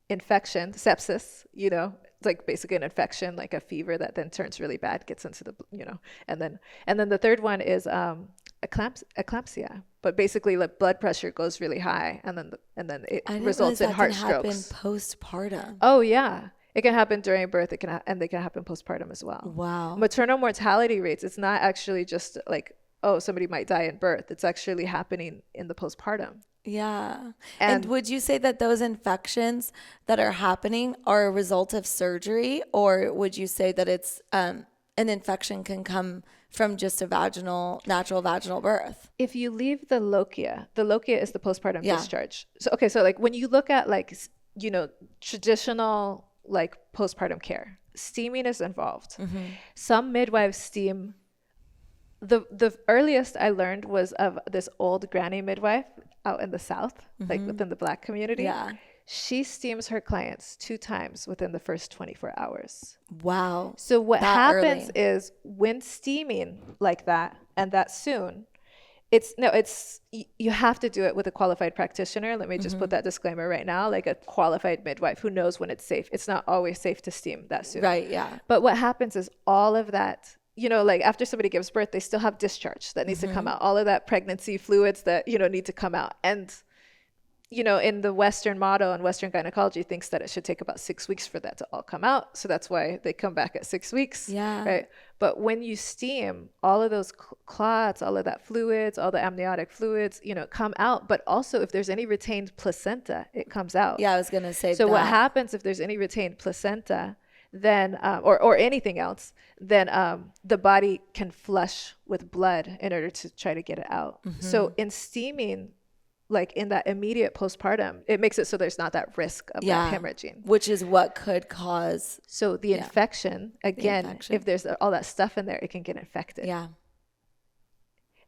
Infection, sepsis, you know, it's like basically an infection, like a fever that then turns really bad, gets into the, you know, and then the third one is eclampsia. But basically, like blood pressure goes really high, and then it results in heart strokes. Postpartum. Oh yeah. It can happen during birth. And they can happen postpartum as well. Wow. Maternal mortality rates. It's not actually just like, oh, somebody might die in birth. It's actually happening in the postpartum. Yeah. And would you say that those infections that are happening are a result of surgery, or would you say that it's an infection can come from just a natural vaginal birth? If you leave the lochia is the postpartum discharge. So so like when you look at like, you know, traditional like postpartum care, steaming is involved. Some midwives steam. The earliest I learned was of this old granny midwife out in the South, like within the Black community. Yeah. She steams her clients 2 times within the first 24 hours. Wow. So what happens is when steaming like that and that soon, you have to do it with a qualified practitioner. Let me just put that disclaimer right now, like a qualified midwife who knows when it's safe. It's not always safe to steam that soon. Right, yeah. But what happens is all of that, you know, like after somebody gives birth, they still have discharge that needs to come out. All of that pregnancy fluids that, you know, need to come out. And, you know, in the Western model and Western gynecology thinks that it should take about 6 weeks for that to all come out. So that's why they come back at 6 weeks. Yeah. Right. But when you steam, all of those clots, all of that fluids, all the amniotic fluids, you know, come out. But also if there's any retained placenta, it comes out. Yeah, I was going to say so that. What happens if there's any retained placenta, then or anything else, then the body can flush with blood in order to try to get it out. So in steaming, like in that immediate postpartum, it makes it so there's not that risk of that hemorrhaging, which is what could cause. So the infection, again, if there's all that stuff in there, it can get infected. Yeah.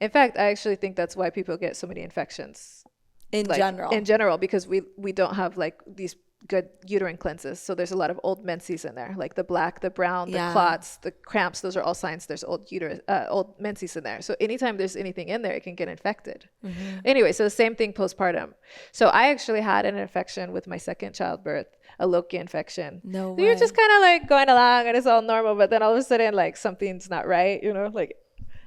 In fact, I actually think that's why people get so many infections In general, because we don't have like these good uterine cleanses. So there's a lot of old menses in there, like the black, the brown, the clots, the cramps. Those are all signs there's old menses in there. So anytime there's anything in there, it can get infected. Anyway, so the same thing postpartum. So I actually had an infection with my second childbirth, a lochia infection. No way. So you're just kind of like going along and it's all normal, but then all of a sudden like something's not right, you know, like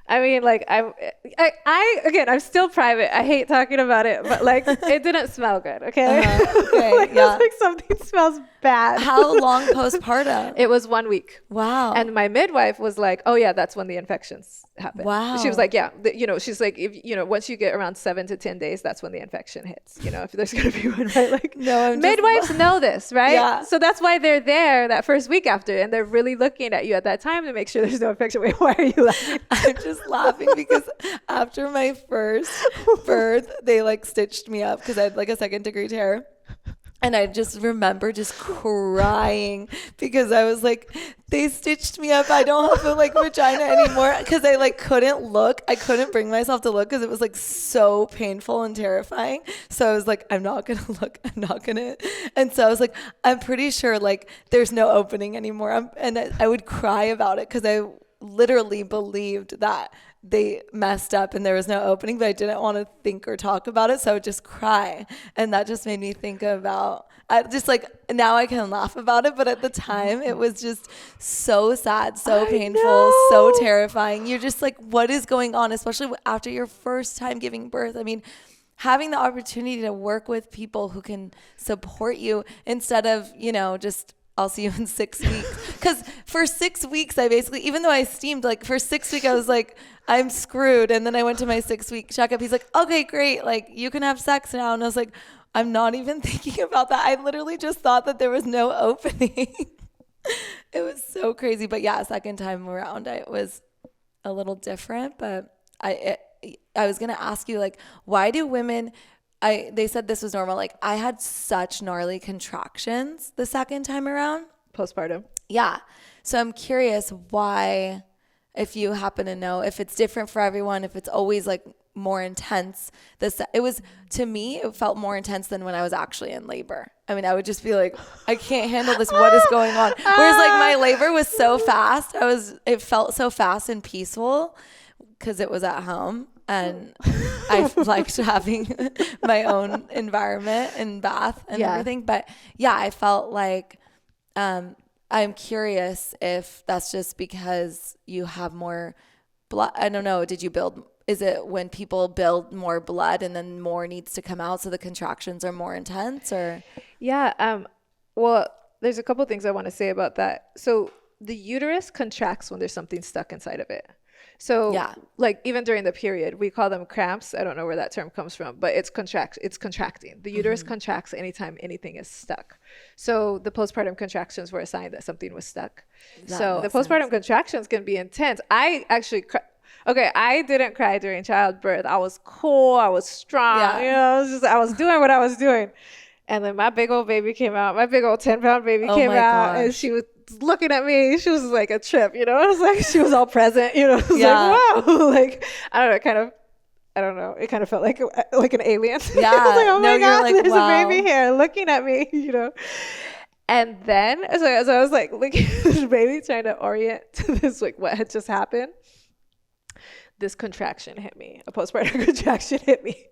I mean, like, again, I'm still private. I hate talking about it, but like, it didn't smell good. Okay. Okay. Like, yeah. It's like something smells bad. How long postpartum? It was 1 week. Wow. And my midwife was like, oh yeah, that's when the infections happen. Wow. She was like, yeah, you know, she's like, if, you know, once you get around 7 to 10 days, that's when the infection hits, you know, if there's going to be one, right? Like midwives know this, right? Yeah. So that's why they're there that first week after, and they're really looking at you at that time to make sure there's no infection. Wait, why are you laughing? I'm just just laughing because after my first birth, they like stitched me up because I had like a 2nd-degree tear. And I just remember just crying because I was like, they stitched me up. I don't have a like vagina anymore because I like couldn't look. I couldn't bring myself to look because it was like so painful and terrifying. So I was like, I'm not going to look. I'm not going to. And so I was like, I'm pretty sure like there's no opening anymore. And I would cry about it because I literally believed that they messed up and there was no opening, but I didn't want to think or talk about it. So I would just cry. And that just made me think about, I just like, now I can laugh about it. But at the time it was just so sad, so painful, so terrifying. You're just like, what is going on? Especially after your first time giving birth. I mean, having the opportunity to work with people who can support you instead of, you know, just, I'll see you in 6 weeks. Because for 6 weeks, I basically, even though I steamed, like for 6 weeks, I was like, I'm screwed. And then I went to my 6-week checkup. He's like, okay, great. Like you can have sex now. And I was like, I'm not even thinking about that. I literally just thought that there was no opening. It was so crazy. But yeah, 2nd time around, it was a little different. But I was going to ask you, like, why do women... they said this was normal. Like I had such gnarly contractions the 2nd time around. Postpartum. Yeah. So I'm curious why, if you happen to know, if it's different for everyone, if it's always like more intense. It was, to me, it felt more intense than when I was actually in labor. I mean, I would just be like, I can't handle this. What is going on? Whereas like my labor was so fast. It felt so fast and peaceful because it was at home. And I liked having my own environment and bath and everything. But yeah, I felt like I'm curious if that's just because you have more blood. I don't know. Is it when people build more blood and then more needs to come out so the contractions are more intense or? Yeah. Well, there's a couple things I want to say about that. So the uterus contracts when there's something stuck inside of it. So like even during the period, we call them cramps. I don't know where that term comes from, but it's contracting. The uterus contracts anytime anything is stuck. So the postpartum contractions were a sign that something was stuck. So the postpartum contractions can be intense. I actually I didn't cry during childbirth. I was cool. I was strong. Yeah. You know, I was doing what I was doing. And then my big old baby came out. My big old 10-pound baby came out. And she was looking at me. She was like a trip, you know? It was like she was all present, you know? It was like, wow. Like, I don't know. It kind of felt like an alien. Yeah. I was like, oh my God, there's a baby here looking at me, you know? And then, as I was like looking at this baby, trying to orient to this, like what had just happened, this contraction hit me. A postpartum contraction hit me.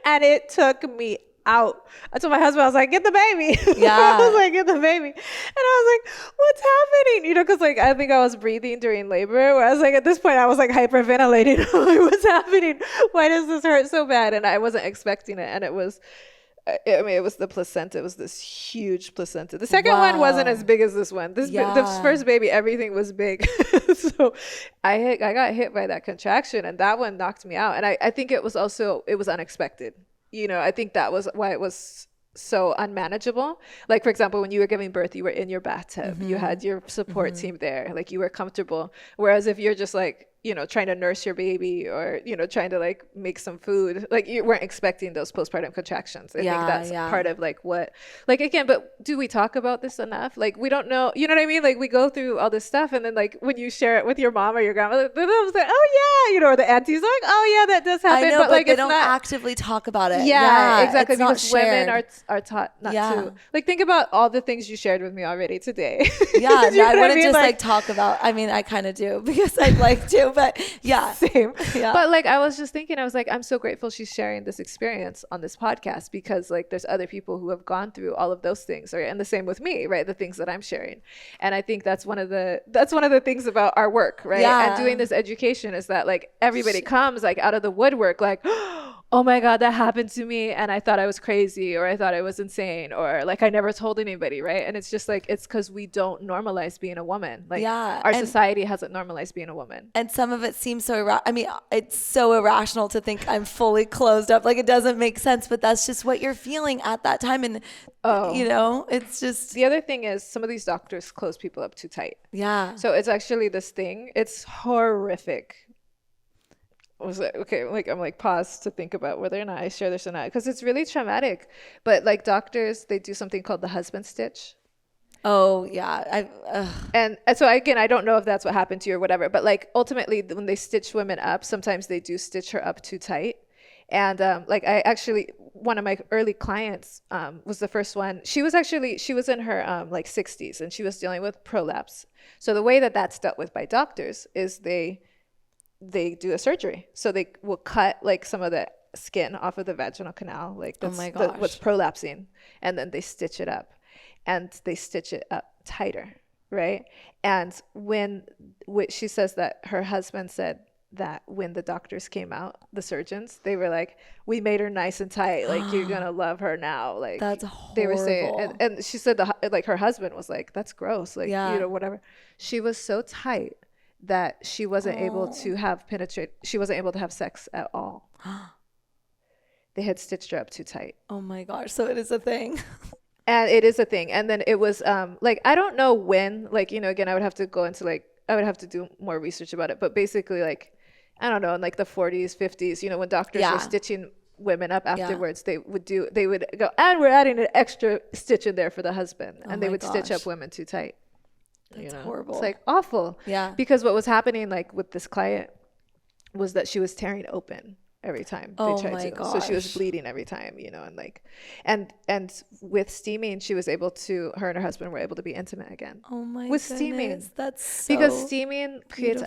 And it took me out. I told my husband, I was like, get the baby. Yeah. I was like, get the baby. And I was like, what's happening? You know, because like I think I was breathing during labor, where I was like, at this point I was like hyperventilating. Like, what's happening? Why does this hurt so bad? And I wasn't expecting it. And it was the placenta. It was this huge placenta. The second one wasn't as big as this one. This first baby, everything was big. So I got hit by that contraction, and that one knocked me out. And I think it was unexpected. You know, I think that was why it was so unmanageable. Like, for example, when you were giving birth, you were in your bathtub. You had your support team there. Like, you were comfortable. Whereas if you're just like, you know, trying to nurse your baby or, you know, trying to like make some food, like you weren't expecting those postpartum contractions. I think that's part of like what, like, again, but do we talk about this enough? Like, we don't know, you know what I mean? Like, we go through all this stuff, and then like when you share it with your mom or your grandma, they're like, oh yeah, you know, or the auntie's like, oh yeah, that does happen. I know, but like they don't actively talk about it. Yeah, exactly. Because women are taught not to. Like, think about all the things you shared with me already today. Yeah, I wouldn't just like talk about, I mean, I kind of do because I'd like to, but yeah. Same. Yeah. But like, I was just thinking, I was like, I'm so grateful she's sharing this experience on this podcast, because like there's other people who have gone through all of those things, right? And the same with me, right? The things that I'm sharing. And I think that's one of the things about our work, right? Yeah. And doing this education is that like everybody comes like out of the woodwork, like, oh my God, that happened to me, and I thought I was crazy, or I thought I was insane, or like I never told anybody, right? And it's just like, it's because we don't normalize being a woman. Like, our society hasn't normalized being a woman. And some of it seems so I mean, it's so irrational to think I'm fully closed up. Like, it doesn't make sense, but that's just what you're feeling at that time. And you know, it's just... The other thing is, some of these doctors close people up too tight. Yeah. So it's actually this thing. It's horrific. was like, okay, I'm like pause to think about whether or not I share this or not, because it's really traumatic. But like doctors, they do something called the husband stitch. Oh yeah, and so again, I don't know if that's what happened to you or whatever, but like ultimately when they stitch women up, sometimes they do stitch her up too tight. And like I actually, one of my early clients was the first one. She was in her like 60s, and she was dealing with prolapse. So the way that that's dealt with by doctors is they do a surgery. So they will cut like some of the skin off of the vaginal canal, like that's what's prolapsing, and then they stitch it up. And they stitch it up tighter, right? And when she says that her husband said that when the doctors came out, the surgeons, they were like, we made her nice and tight. Like, you're going to love her now. Like, that's horrible. They were saying, and she said like her husband was like, that's gross. Like, you know, whatever. She was so tight that she wasn't able to she wasn't able to have sex at all. They had stitched her up too tight. Oh my gosh. So it is a thing. And it is a thing. And then it was like, I don't know when, like, you know, again, I would have to go into like, I would have to do more research about it. But basically, like, I don't know, in like the 40s, 50s, you know, when doctors were stitching women up afterwards, they would go, and we're adding an extra stitch in there for the husband. And they would stitch up women too tight. That's horrible. It's like awful. Yeah. Because what was happening like with this client was that she was tearing open every time they tried to. Gosh. So she was bleeding every time, you know, and like, and with steaming, she was able to, her and her husband were able to be intimate again. Oh my with goodness. Steaming. That's so because steaming creates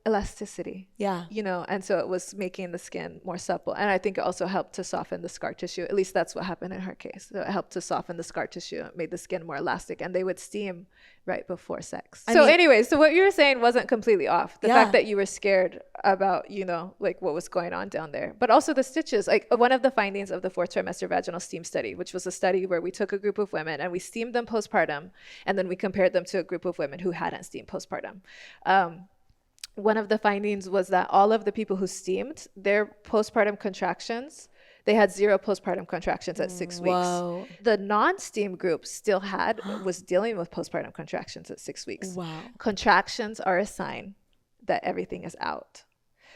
elasticity. Yeah. You know, and so it was making the skin more supple. And I think it also helped to soften the scar tissue. At least that's what happened in her case. So it helped to soften the scar tissue. It made the skin more elastic, and they would steam right before sex. So anyway, so what you were saying wasn't completely off. The fact that you were scared about, you know, like what was going on down there, but also the stitches. Like one of the findings of the 4th trimester vaginal steam study, which was a study where we took a group of women and we steamed them postpartum, and then we compared them to a group of women who hadn't steamed postpartum. One of the findings was that all of the people who steamed, their postpartum contractions, they had 0 postpartum contractions at 6 weeks. The non-steam group still was dealing with postpartum contractions at 6 weeks. Wow. Contractions are a sign that everything is out.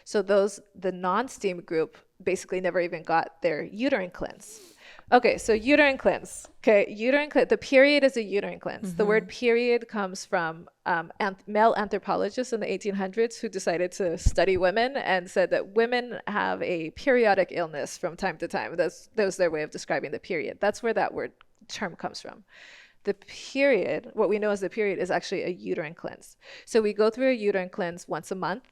So the non-steam group basically never even got their uterine cleanse. Okay, so uterine cleanse. Okay, the period is a uterine cleanse. The word period comes from male anthropologists in the 1800s who decided to study women and said that women have a periodic illness from time to time. That was their way of describing the period. That's where that term comes from. The period, what we know as the period, is actually a uterine cleanse. So we go through a uterine cleanse once a month.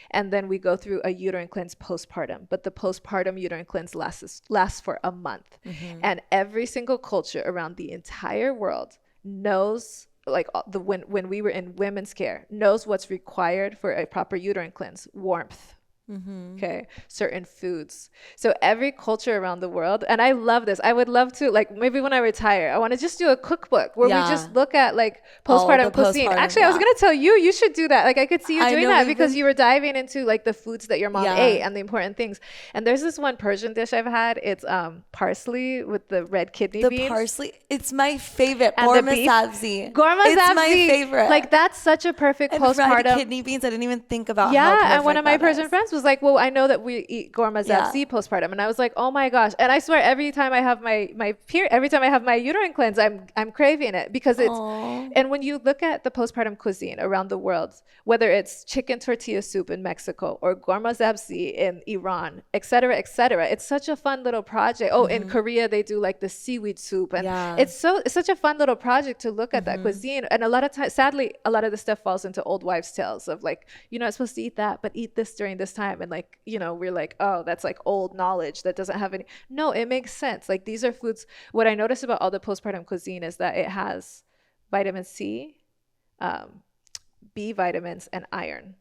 And then we go through a uterine cleanse postpartum, but the postpartum uterine cleanse lasts for a month. And every single culture around the entire world knows, like when we were in women's care, knows what's required for a proper uterine cleanse: warmth. Okay, certain foods. So every culture around the world, and I love this. I would love to, like, maybe when I retire, I want to just do a cookbook where we just look at like postpartum cuisine. Actually, I was gonna tell you, you should do that. Like, I could see you doing that because you were diving into like the foods that your mom ate and the important things. And there's this one Persian dish I've had. It's parsley with the red kidney beans. The parsley, it's my favorite. Gorma sabzi. It's my favorite. Like, that's such a perfect postpartum. Fried kidney beans. I didn't even think about. Yeah, and one of my Persian friends was like, well, I know that we eat gorma zabzi postpartum, and I was like, oh my gosh. And I swear, every time I have my period, every time I have my uterine cleanse, I'm craving it, because it's and when you look at the postpartum cuisine around the world, whether it's chicken tortilla soup in Mexico or gorma zabzi in Iran, et cetera, it's such a fun little project. In Korea they do like the seaweed soup, and it's such a fun little project to look at that cuisine. And a lot of times, sadly, a lot of the stuff falls into old wives' tales of like, you're not supposed to eat that, but eat this during this time. And like, you know, we're like, oh, that's like old knowledge that doesn't have any. No, it makes sense. Like, these are foods. What I notice about all the postpartum cuisine is that it has vitamin C, B vitamins, and iron.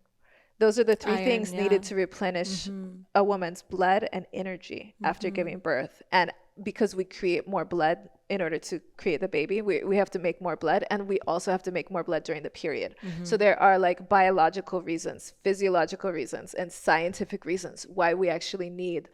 Those are the 3 things needed to replenish a woman's blood and energy after giving birth. And because we create more blood in order to create the baby. We have to make more blood, and we also have to make more blood during the period. So there are like biological reasons, physiological reasons, and scientific reasons why we actually need,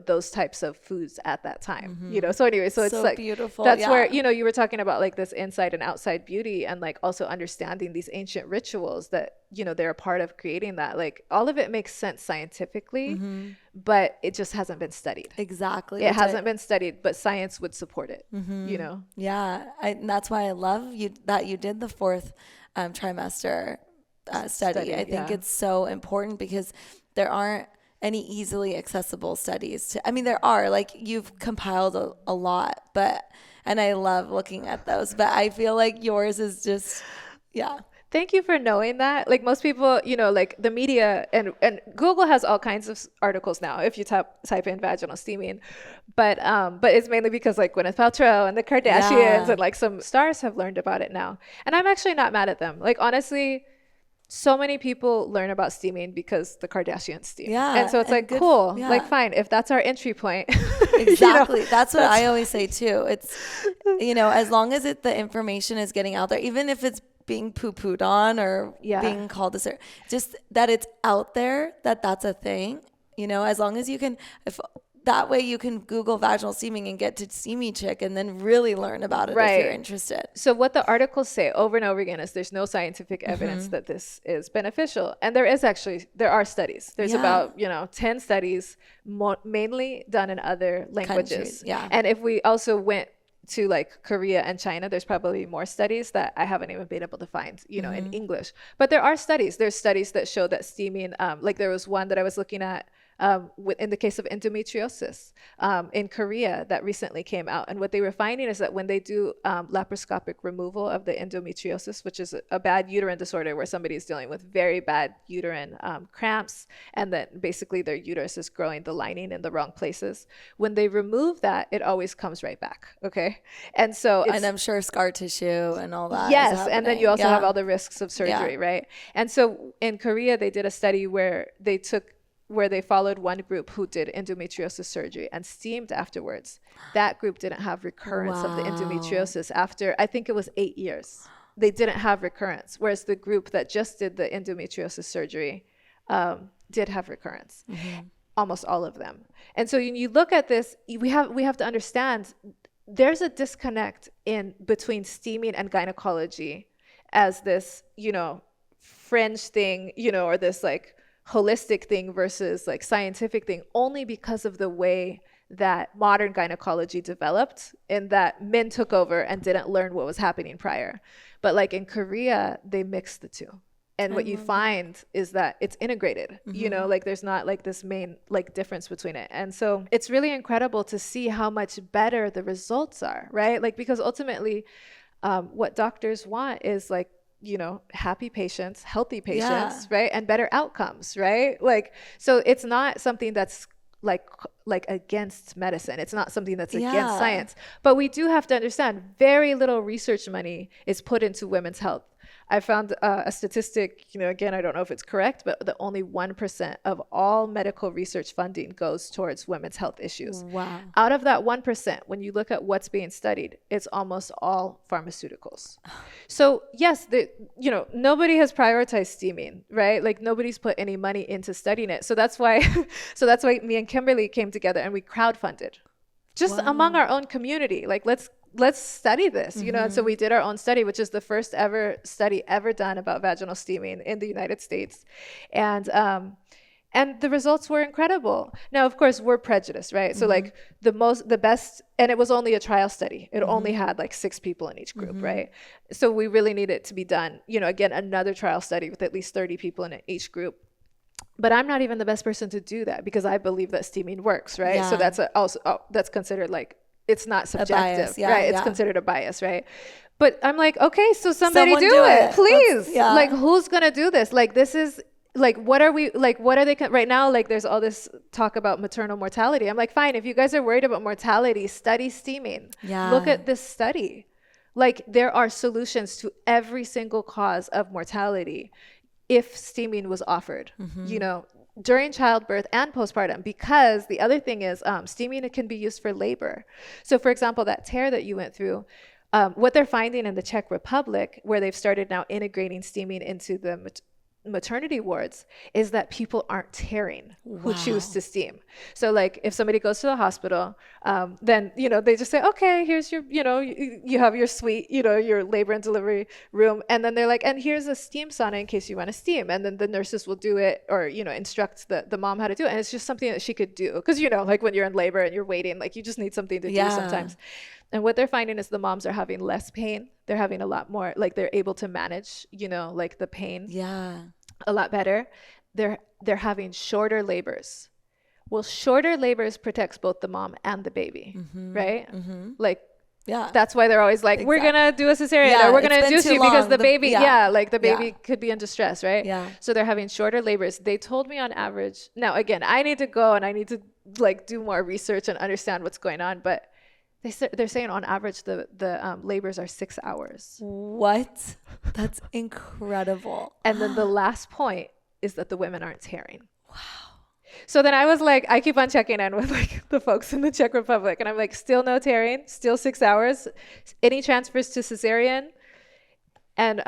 those types of foods at that time. So anyway, so it's like beautiful. That's where, you were talking about like this inside and outside beauty, and like also understanding these ancient rituals that, they're a part of creating that. Like all of it makes sense scientifically, but it just hasn't been studied. Exactly. It hasn't been studied, but science would support it, Yeah. That's why I love that you did the fourth trimester study. I think it's so important because there aren't any easily accessible studies. There are, like, you've compiled a lot, and I love looking at those, but I feel like yours is just, Thank you for knowing that. Like most people, like the media and Google has all kinds of articles now if you type in vaginal steaming. But it's mainly because like Gwyneth Paltrow and the Kardashians and like some stars have learned about it now. And I'm actually not mad at them. Like honestly, so many people learn about steaming because the Kardashians steam. Yeah. And so it's like, cool. Yeah. Like fine, if that's our entry point. Exactly. That's what I always say too. It's, as long as the information is getting out there, even if it's being poo-pooed on or being called a certain, just that it's out there, that's a thing, as long as you can, if that way you can Google vaginal steaming and get to Steamy Chick and then really learn about it if you're interested. So what the articles say over and over again is there's no scientific evidence that this is beneficial. And there are studies. There's about, 10 studies mainly done in other languages. Countries, and if we also went to like Korea and China, there's probably more studies that I haven't even been able to find, in English. But there are studies. There's studies that show that steaming, like there was one that I was looking at in the case of endometriosis in Korea that recently came out. And what they were finding is that when they do laparoscopic removal of the endometriosis, which is a bad uterine disorder where somebody is dealing with very bad uterine cramps, and then basically their uterus is growing the lining in the wrong places. When they remove that, it always comes right back. Okay. And so and I'm sure scar tissue and all that. Yes. And then you also have all the risks of surgery, right? And so in Korea, they did a study where they followed one group who did endometriosis surgery and steamed afterwards. That group didn't have recurrence of the endometriosis after, I think it was 8 years. They didn't have recurrence, whereas the group that just did the endometriosis surgery did have recurrence, almost all of them. And so when you look at this, we have to understand there's a disconnect between steaming and gynecology as this, fringe thing, or this like holistic thing versus like scientific thing, only because of the way that modern gynecology developed, in that men took over and didn't learn what was happening prior. But like in Korea, they mixed the two. And what you find is that it's integrated, like there's not like this main like difference between it. And so it's really incredible to see how much better the results are, right? Like, because ultimately what doctors want is like, happy patients, healthy patients, right? And better outcomes, right? Like, so it's not something that's like against medicine. It's not something that's against science. But we do have to understand very little research money is put into women's health. I found a statistic, again, I don't know if it's correct, but that only 1% of all medical research funding goes towards women's health issues. Wow. Out of that 1%, when you look at what's being studied, it's almost all pharmaceuticals. So yes, nobody has prioritized steaming, right? Like nobody's put any money into studying it. So that's why me and Kimberly came together and we crowdfunded just among our own community. Like, let's study this, And so we did our own study, which is the first ever study ever done about vaginal steaming in the United States. And the results were incredible. Now, of course, we're prejudiced, right? So like the best, and it was only a trial study. It only had like 6 people in each group, right? So we really need it to be done, again, another trial study with at least 30 people in each group. But I'm not even the best person to do that because I believe that steaming works, right? Yeah. So that's considered like, it's not subjective, right? It's considered a bias, right? But I'm like, okay, so somebody do it, please. Like, who's gonna do this? Like, this is like, what are they right now? Like, there's all this talk about maternal mortality. I'm like, fine, if you guys are worried about mortality, study steaming. Yeah. Look at this study. Like, there are solutions to every single cause of mortality if steaming was offered. during childbirth and postpartum, because the other thing is steaming can be used for labor. So for example, that tear that you went through, what they're finding in the Czech Republic, where they've started now integrating steaming into the maternity wards, is that people aren't tearing who choose to steam. So like if somebody goes to the hospital, then, you know, they just say, okay, here's your, you know, you have your suite, you know, your labor and delivery room. And then they're like, and here's a steam sauna in case you want to steam. And then the nurses will do it, or, you know, instruct the mom how to do it. And it's just something that she could do. Because, you know, like when you're in labor and you're waiting, like you just need something to do sometimes. And what they're finding is the moms are having less pain. They're having a lot more, like they're able to manage, you know, like the pain a lot better. They're having shorter labors. Well, shorter labors protects both the mom and the baby, right? Like, that's why they're always like, we're going to do a cesarean or we're going to induce you because the baby, like the baby could be in distress, right? So they're having shorter labors. They told me on average, now again, I need to go and I need to like do more research and understand what's going on, but they're saying on average the labors are 6 hours. What? That's incredible. And then the last point is that the women aren't tearing. Wow. So then I was like, I keep on checking in with like the folks in the Czech Republic, and I'm like, still no tearing, still 6 hours. Any transfers to cesarean? And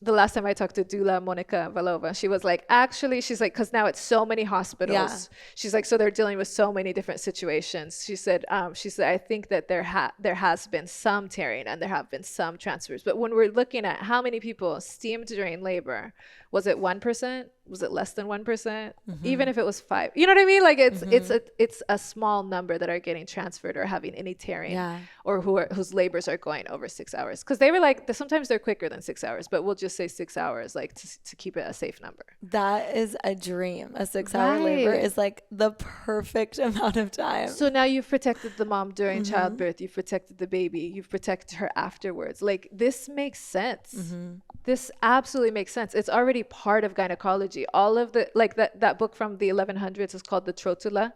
the last time I talked to doula Monika Valova, she was like, actually, she's like, because now it's so many hospitals. She's like, so they're dealing with so many different situations. She said, I think that there has been some tearing and there have been some transfers. But when we're looking at how many people steamed during labor, was it 1%? Was it less than 1%? Even if it was 5, you know what I mean? Like it's a small number that are getting transferred or having any tearing, or whose labors are going over 6 hours. Because they were like, sometimes they're quicker than 6 hours, but we'll just say 6 hours, like to keep it a safe number. That is a dream. A 6 hour labor is like the perfect amount of time. So now you've protected the mom during childbirth, you've protected the baby, you've protected her afterwards. Like this makes sense. This absolutely makes sense. It's already part of gynecology. All of the, like that book from the 1100s is called the Trotula.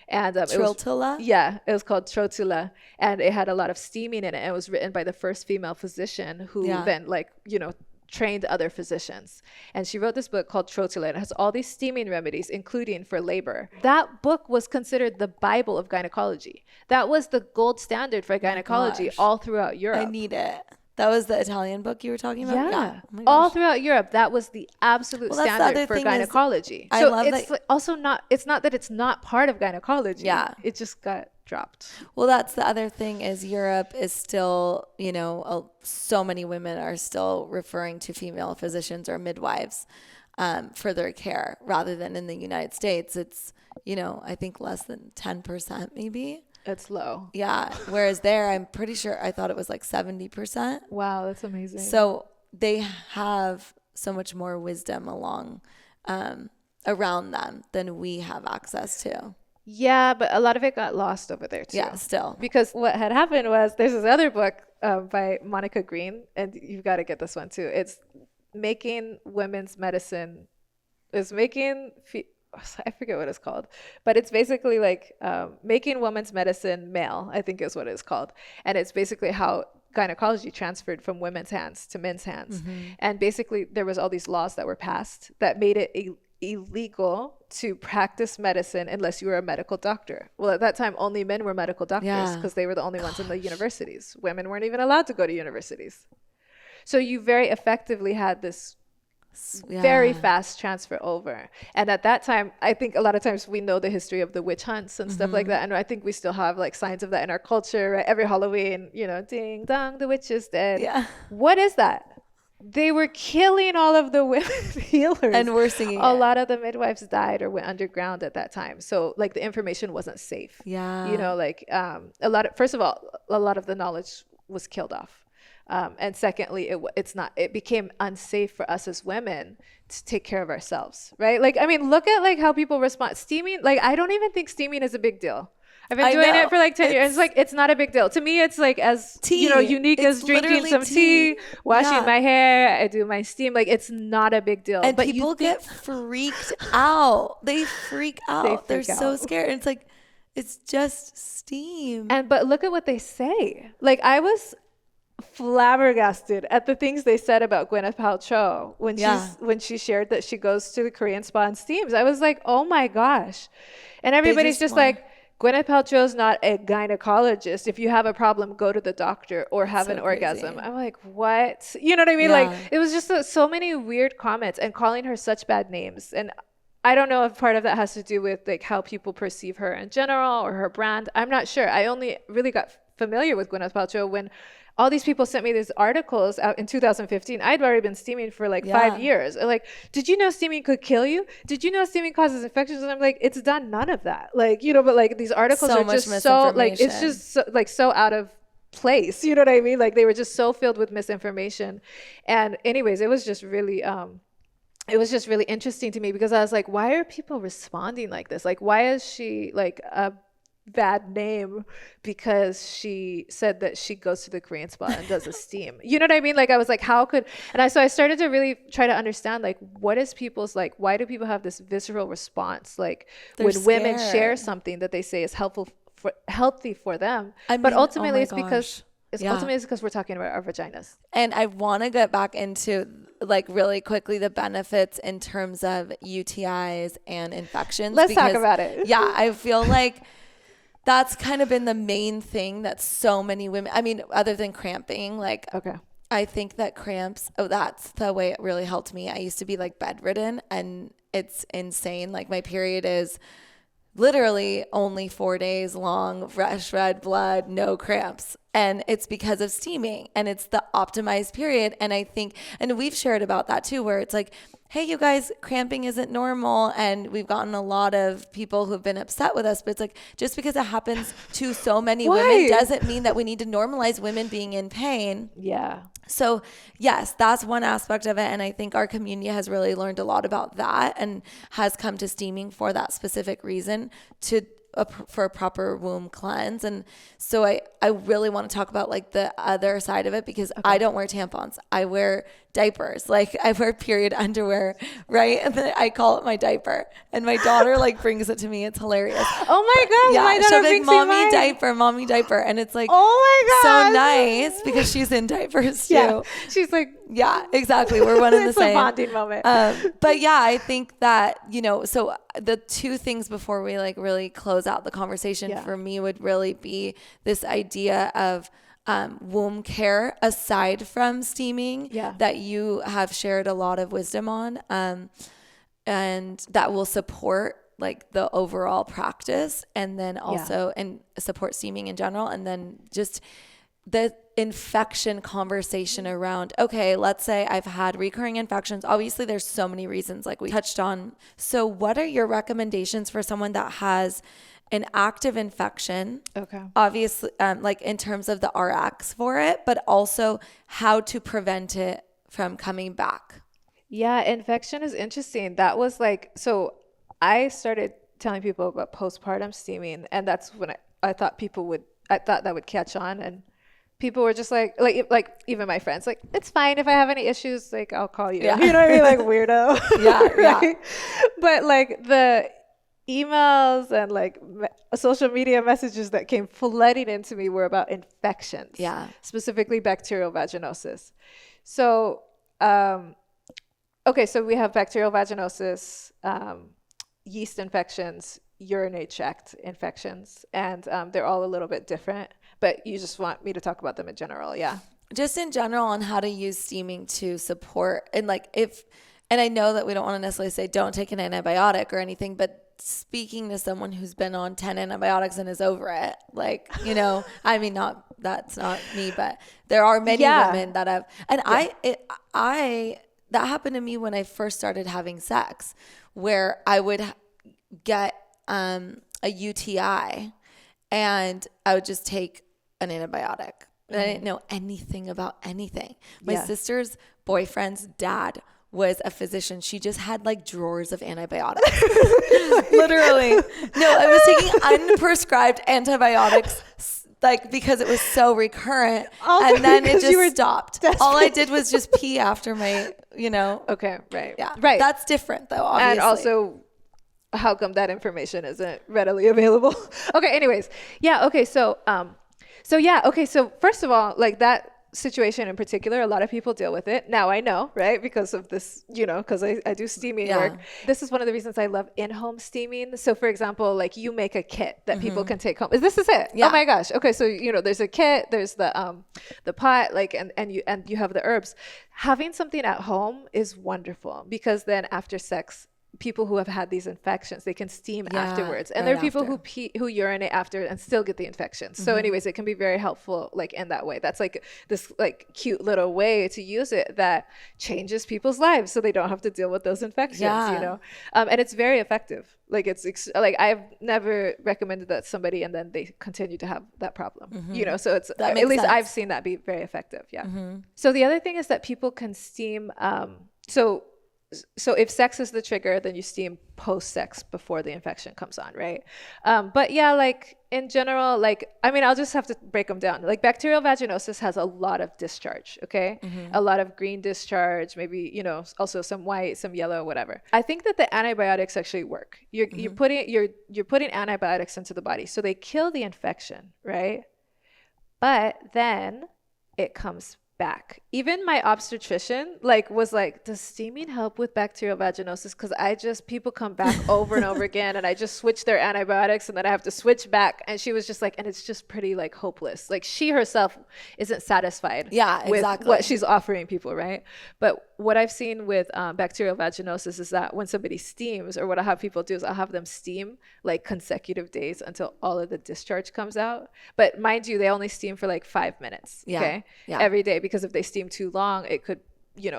And Trotula? It was called Trotula. And it had a lot of steaming in it. And it was written by the first female physician who then like, you know, trained other physicians. And she wrote this book called Trotula. It has all these steaming remedies, including for labor. That book was considered the Bible of gynecology. That was the gold standard for gynecology all throughout Europe. I need it. That was the Italian book you were talking about? Yeah. Oh all throughout Europe, that was the absolute standard for gynecology. So it's like also not, it's not that it's not part of gynecology. Yeah. It just got dropped. Well, that's the other thing is Europe is still, you know, so many women are still referring to female physicians or midwives for their care, rather than in the United States. It's, you know, I think less than 10% maybe. It's low. Yeah. Whereas there, I'm pretty sure, I thought it was like 70%. Wow, that's amazing. So they have so much more wisdom around them than we have access to. Yeah, but a lot of it got lost over there too. Yeah, still. Because what had happened was there's this other book by Monica Green, and you've got to get this one too. It's Making Women's Medicine. It's making... I forget what it's called, but it's basically like making women's medicine male, I think is what it's called. And it's basically how gynecology transferred from women's hands to men's hands. And basically there was all these laws that were passed that made it illegal to practice medicine unless you were a medical doctor. Well, at that time, only men were medical doctors because they were the only ones in the universities. Women weren't even allowed to go to universities. So you very effectively had this very fast transfer over. And at that time, I think a lot of times we know the history of the witch hunts and stuff like that. And I think we still have like signs of that in our culture, right? Every Halloween, you know, ding dong, the witch is dead. Yeah. What is that? They were killing all of the women healers. And we're singing a lot of the midwives died or went underground at that time. So like the information wasn't safe. Yeah. You know, like first of all, a lot of the knowledge was killed off. And secondly, it became unsafe for us as women to take care of ourselves, right? Like, I mean, look at like how people respond. Steaming, like, I don't even think steaming is a big deal. I've been doing it for like 10 years. It's like, it's not a big deal. To me, it's like as, tea. You know, unique as drinking some tea, washing my hair, I do my steam. Like, it's not a big deal. And but people get freaked out. They freak out. They're so scared. And it's like, it's just steam. But look at what they say. Like, I was flabbergasted at the things they said about Gwyneth Paltrow when she shared that she goes to the Korean spa and steams. I was like, oh my gosh. And everybody's just like, Gwyneth Paltrow's not a gynecologist. If you have a problem, go to the doctor or have an orgasm. I'm like, what? You know what I mean? Like, it was just so many weird comments and calling her such bad names. And I don't know if part of that has to do with like how people perceive her in general or her brand. I'm not sure. I only really got familiar with Gwyneth Paltrow when all these people sent me these articles out in 2015. I'd already been steaming for like 5 years. Like, did you know steaming could kill you? Did you know steaming causes infections? And I'm like, it's done none of that. Like, you know, but like these articles are just so like, it's just so out of place. You know what I mean? Like they were just so filled with misinformation. And anyways, it was just really interesting to me because I was like, why are people responding like this? Like, why is she like a bad name because she said that she goes to the Korean spa and does a steam? You know what I mean? Like I was like, so I started to really try to understand like what is people's like, why do people have this visceral response? Like when women share something that they say is healthy for them, but ultimately it's because we're talking about our vaginas. And I want to get back into like really quickly the benefits in terms of UTIs and infections. Let's talk about it. Yeah, I feel like that's kind of been the main thing that so many women, I mean, other than cramping, like, I think that cramps, that's the way it really helped me. I used to be like bedridden and it's insane. Like my period is literally only 4 days long, fresh red blood, no cramps. And it's because of steaming and it's the optimized period. And I think, and we've shared about that too, where it's like, hey, you guys, cramping isn't normal. And we've gotten a lot of people who've been upset with us, but it's like, just because it happens to so many women doesn't mean that we need to normalize women being in pain. Yeah. So yes, that's one aspect of it. And I think our community has really learned a lot about that and has come to steaming for that specific reason, for a proper womb cleanse. And so I really want to talk about like the other side of it because I don't wear tampons. I wear diapers. Like I wear period underwear, right? And then I call it my diaper. And my daughter like brings it to me. It's hilarious. Oh my gosh. Yeah, my daughter she'll be mommy diaper. And it's like, oh my gosh, so nice because she's in diapers too. Yeah. She's like, yeah, exactly. We're one and the same. It's a bonding moment. But yeah, I think that, you know, so the two things before we like really close out the conversation for me would really be this idea of womb care aside from steaming that you have shared a lot of wisdom on, and that will support like the overall practice and then also and support steaming in general. And then just the infection conversation around, okay, let's say I've had recurring infections. Obviously there's so many reasons like we touched on. So what are your recommendations for someone that has an active infection? Okay. Obviously, like in terms of the RX for it, but also how to prevent it from coming back. Yeah, infection is interesting. That was like, so I started telling people about postpartum steaming, and that's when I thought that would catch on, and people were just like even my friends, like, it's fine if I have any issues, like I'll call you. Yeah. You know what I mean? Like weirdo. Yeah. Right? But like the emails and like social media messages that came flooding into me were about infections. Yeah. Specifically bacterial vaginosis. So, okay, so we have bacterial vaginosis, yeast infections, urinary tract infections, and they're all a little bit different, but you just want me to talk about them in general. Yeah. Just in general on how to use steaming to support, and like and I know that we don't want to necessarily say don't take an antibiotic or anything, but speaking to someone who's been on 10 antibiotics and is over it, like, you know, I mean, that's not me, but there are many women that have, and that happened to me when I first started having sex, where I would get a UTI and I would just take an antibiotic. And I didn't know anything about anything. My sister's boyfriend's dad was a physician. She just had like drawers of antibiotics. Literally. No, I was taking unprescribed antibiotics like because it was so recurrent. Also, and then it just stopped. Desperate. All I did was just pee after my, you know. Okay, right. Yeah. Right. That's different though, obviously. And also, how come that information isn't readily available? Okay, anyways. Yeah, okay, so first of all, like that situation in particular, a lot of people deal with it. Now I know, right? Because of this, because I do steaming work. This is one of the reasons I love in-home steaming. So for example, like you make a kit that people can take home. This is it. Yeah. Oh my gosh. Okay. So, there's a kit, there's the pot, like, and you have the herbs. Having something at home is wonderful because then after sex, people who have had these infections, they can steam afterwards, and there are people who urinate after and still get the infections. So anyways, it can be very helpful, like in that way. That's like this like cute little way to use it that changes people's lives so they don't have to deal with those infections. And it's very effective. Like like I've never recommended that to somebody and then they continue to have that problem. So it's at least sense. I've seen that be very effective. So the other thing is that people can steam so if sex is the trigger, then you steam post-sex before the infection comes on, right? But yeah, like in general, like, I mean, I'll just have to break them down. Like bacterial vaginosis has a lot of discharge, okay? A lot of green discharge, maybe, also some white, some yellow, whatever. I think that the antibiotics actually work. You're putting antibiotics into the body. So they kill the infection, right? But then it comes back. Even my obstetrician was like, does steaming help with bacterial vaginosis? Because people come back over and over again and I just switch their antibiotics and then I have to switch back. And she was just like, and it's just pretty like hopeless. Like she herself isn't satisfied with what she's offering people, right? But what I've seen with bacterial vaginosis is that when somebody steams, or what I have people do is I'll have them steam like consecutive days until all of the discharge comes out. But mind you, they only steam for like 5 minutes, every day, because if they steam too long, it could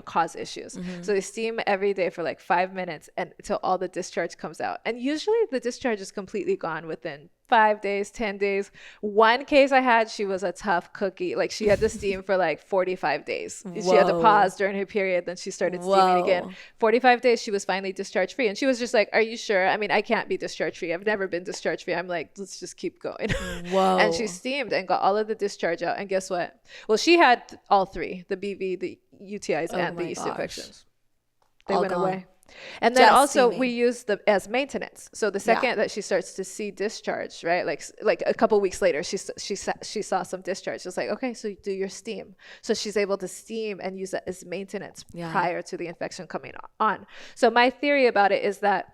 cause issues. So they steam every day for like 5 minutes and until all the discharge comes out. And usually the discharge is completely gone within 5 days, 10 days. One case I had, she was a tough cookie. Like she had to steam for like 45 days. Whoa. She had to pause during her period. Then she started steaming again. 45 days, she was finally discharge free. And she was just like, are you sure? I mean, I can't be discharge free. I've never been discharge free. I'm like, let's just keep going. Whoa. And she steamed and got all of the discharge out. And guess what? Well, she had all three, the BV, the UTIs, and the yeast infections. They all went away. And then also we use them as maintenance. So the second that she starts to see discharge, right? Like a couple weeks later, she saw some discharge. It's like, okay, so you do your steam. So she's able to steam and use that as maintenance prior to the infection coming on. So my theory about it is that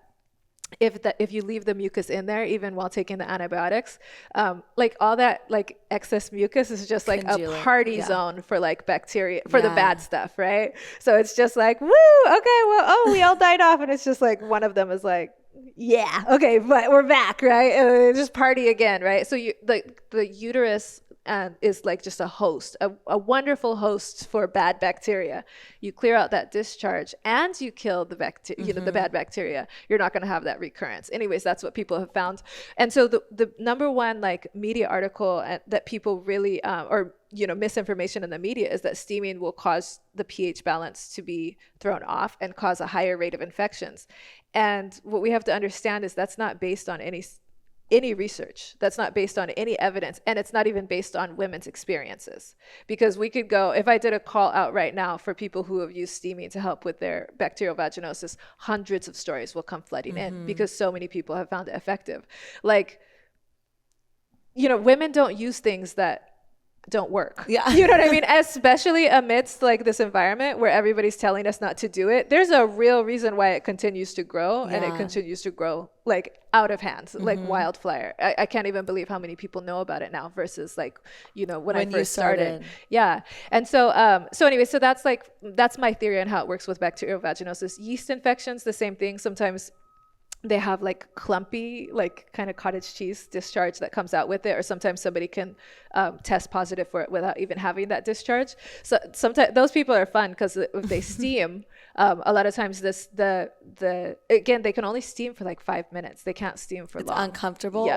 if you leave the mucus in there, even while taking the antibiotics, like all that like excess mucus is just like a party zone for like bacteria, for the bad stuff, right? So it's just like, woo, okay, well, we all died off. And it's just like, one of them is like, yeah, okay, but we're back, right? Just party again, right? So the uterus is like just a host, a wonderful host for bad bacteria. You clear out that discharge and you kill the bacteria, the bad bacteria. You're not going to have that recurrence. Anyways, that's what people have found. And so the number one like media article that people really or misinformation in the media is that steaming will cause the pH balance to be thrown off and cause a higher rate of infections. And what we have to understand is that's not based on any research. That's not based on any evidence, and it's not even based on women's experiences. Because we could go, if I did a call out right now for people who have used steaming to help with their bacterial vaginosis, hundreds of stories will come flooding in because so many people have found it effective. Like, women don't use things that don't work. Yeah. You know what I mean? Especially amidst like this environment where everybody's telling us not to do it. There's a real reason why it continues to grow, and it continues to grow like out of hand, like wildfire. I can't even believe how many people know about it now versus like, when I first started. Yeah. And so anyway, so that's my theory on how it works with bacterial vaginosis. Yeast infections, the same thing. Sometimes they have like clumpy, like kind of cottage cheese discharge that comes out with it, or sometimes somebody can test positive for it without even having that discharge. So sometimes those people are fun because if they steam, a lot of times again, they can only steam for like 5 minutes. They can't steam for long. It's uncomfortable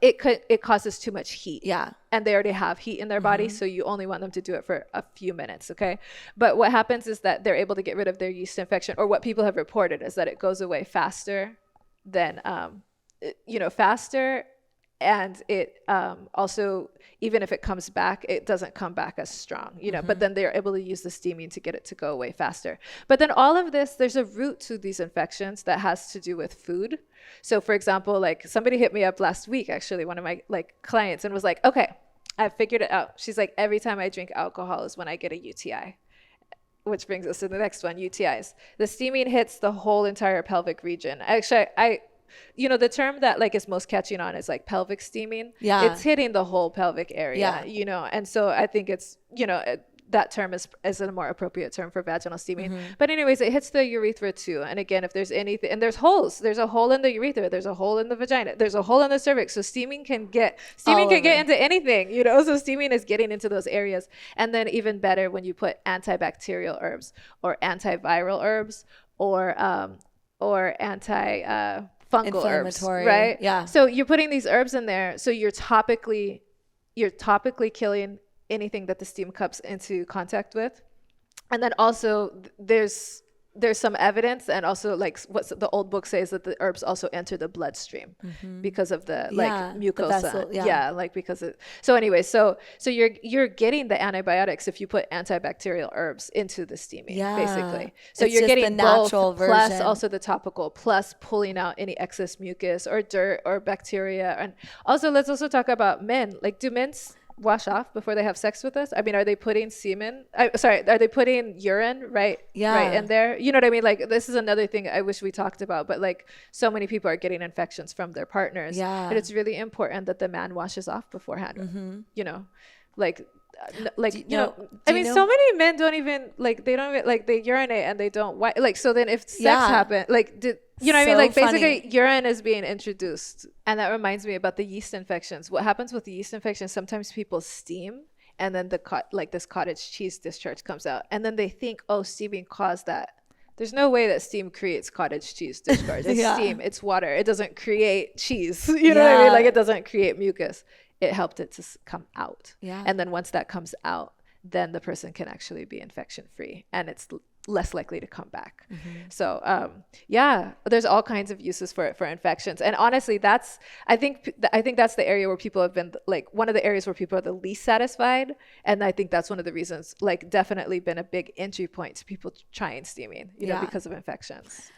it causes too much heat. Yeah. And they already have heat in their body, so you only want them to do it for a few minutes, okay? But what happens is that they're able to get rid of their yeast infection, or what people have reported is that it goes away faster than, faster. And it also, even if it comes back, it doesn't come back as strong, but then they're able to use the steaming to get it to go away faster. But then all of this, there's a root to these infections that has to do with food. So for example, like somebody hit me up last week, actually, one of my like clients, and was like, okay, I figured it out. She's like, every time I drink alcohol is when I get a UTI. Which brings us to the next one, UTIs. The steaming hits the whole entire pelvic region. Actually, the term that like is most catching on is like pelvic steaming. Yeah. It's hitting the whole pelvic area, and so I think it's, that term is a more appropriate term for vaginal steaming. But anyways, it hits the urethra too. And again, if there's anything, and there's holes, there's a hole in the urethra, there's a hole in the vagina, there's a hole in the cervix. So steaming can get into anything, so steaming is getting into those areas. And then even better when you put antibacterial herbs or antiviral herbs or fungal herbs, right? Yeah. So you're putting these herbs in there. So you're topically killing anything that the steam comes into contact with. And then also there's some evidence, and also like what the old book says, that the herbs also enter the bloodstream because of the mucosa. Because it, so anyway, so you're getting the antibiotics if you put antibacterial herbs into the steaming, basically. So you're getting the natural both, version, plus also the topical, plus pulling out any excess mucus or dirt or bacteria. And also let's also talk about men. Like, do men wash off before they have sex with us? I mean, are they putting are they putting urine right in there? You know what I mean? Like, this is another thing I wish we talked about, but like so many people are getting infections from their partners. And it's really important that the man washes off beforehand. So many men don't even they urinate and they don't wipe. Like, so then if sex happened, basically urine is being introduced. And that reminds me about the yeast infections. What happens with the yeast infections, sometimes people steam and then this cottage cheese discharge comes out, and then they think, oh, steaming caused that. There's no way that steam creates cottage cheese discharge. It's steam, it's water. It doesn't create cheese. You know what I mean? Like, it doesn't create mucus. It helped it to come out. And then once that comes out, then the person can actually be infection free, and it's less likely to come back. So there's all kinds of uses for it for infections. And honestly, I think that's the area where people have been, like, one of the areas where people are the least satisfied. And I think that's one of the reasons, like, definitely been a big entry point to people trying steaming, because of infections.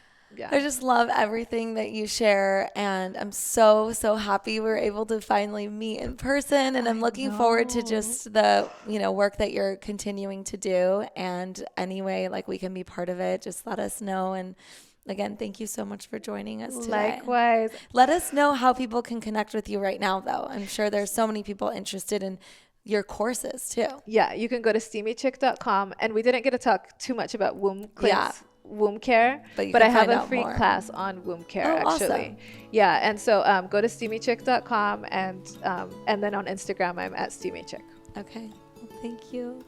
I just love everything that you share, and I'm so happy we're able to finally meet in person, and I'm looking forward to just the work that you're continuing to do. And anyway, like, we can be part of it, just let us know. And again, thank you so much for joining us today. Likewise. Let us know how people can connect with you right now, though. I'm sure there's so many people interested in your courses too. You can go to steamychick.com, and we didn't get to talk too much about womb care, but I have a free class on womb care, actually. Awesome. And so go to steamychick.com, and then on Instagram I'm at Steamy Chick. Okay, well, thank you.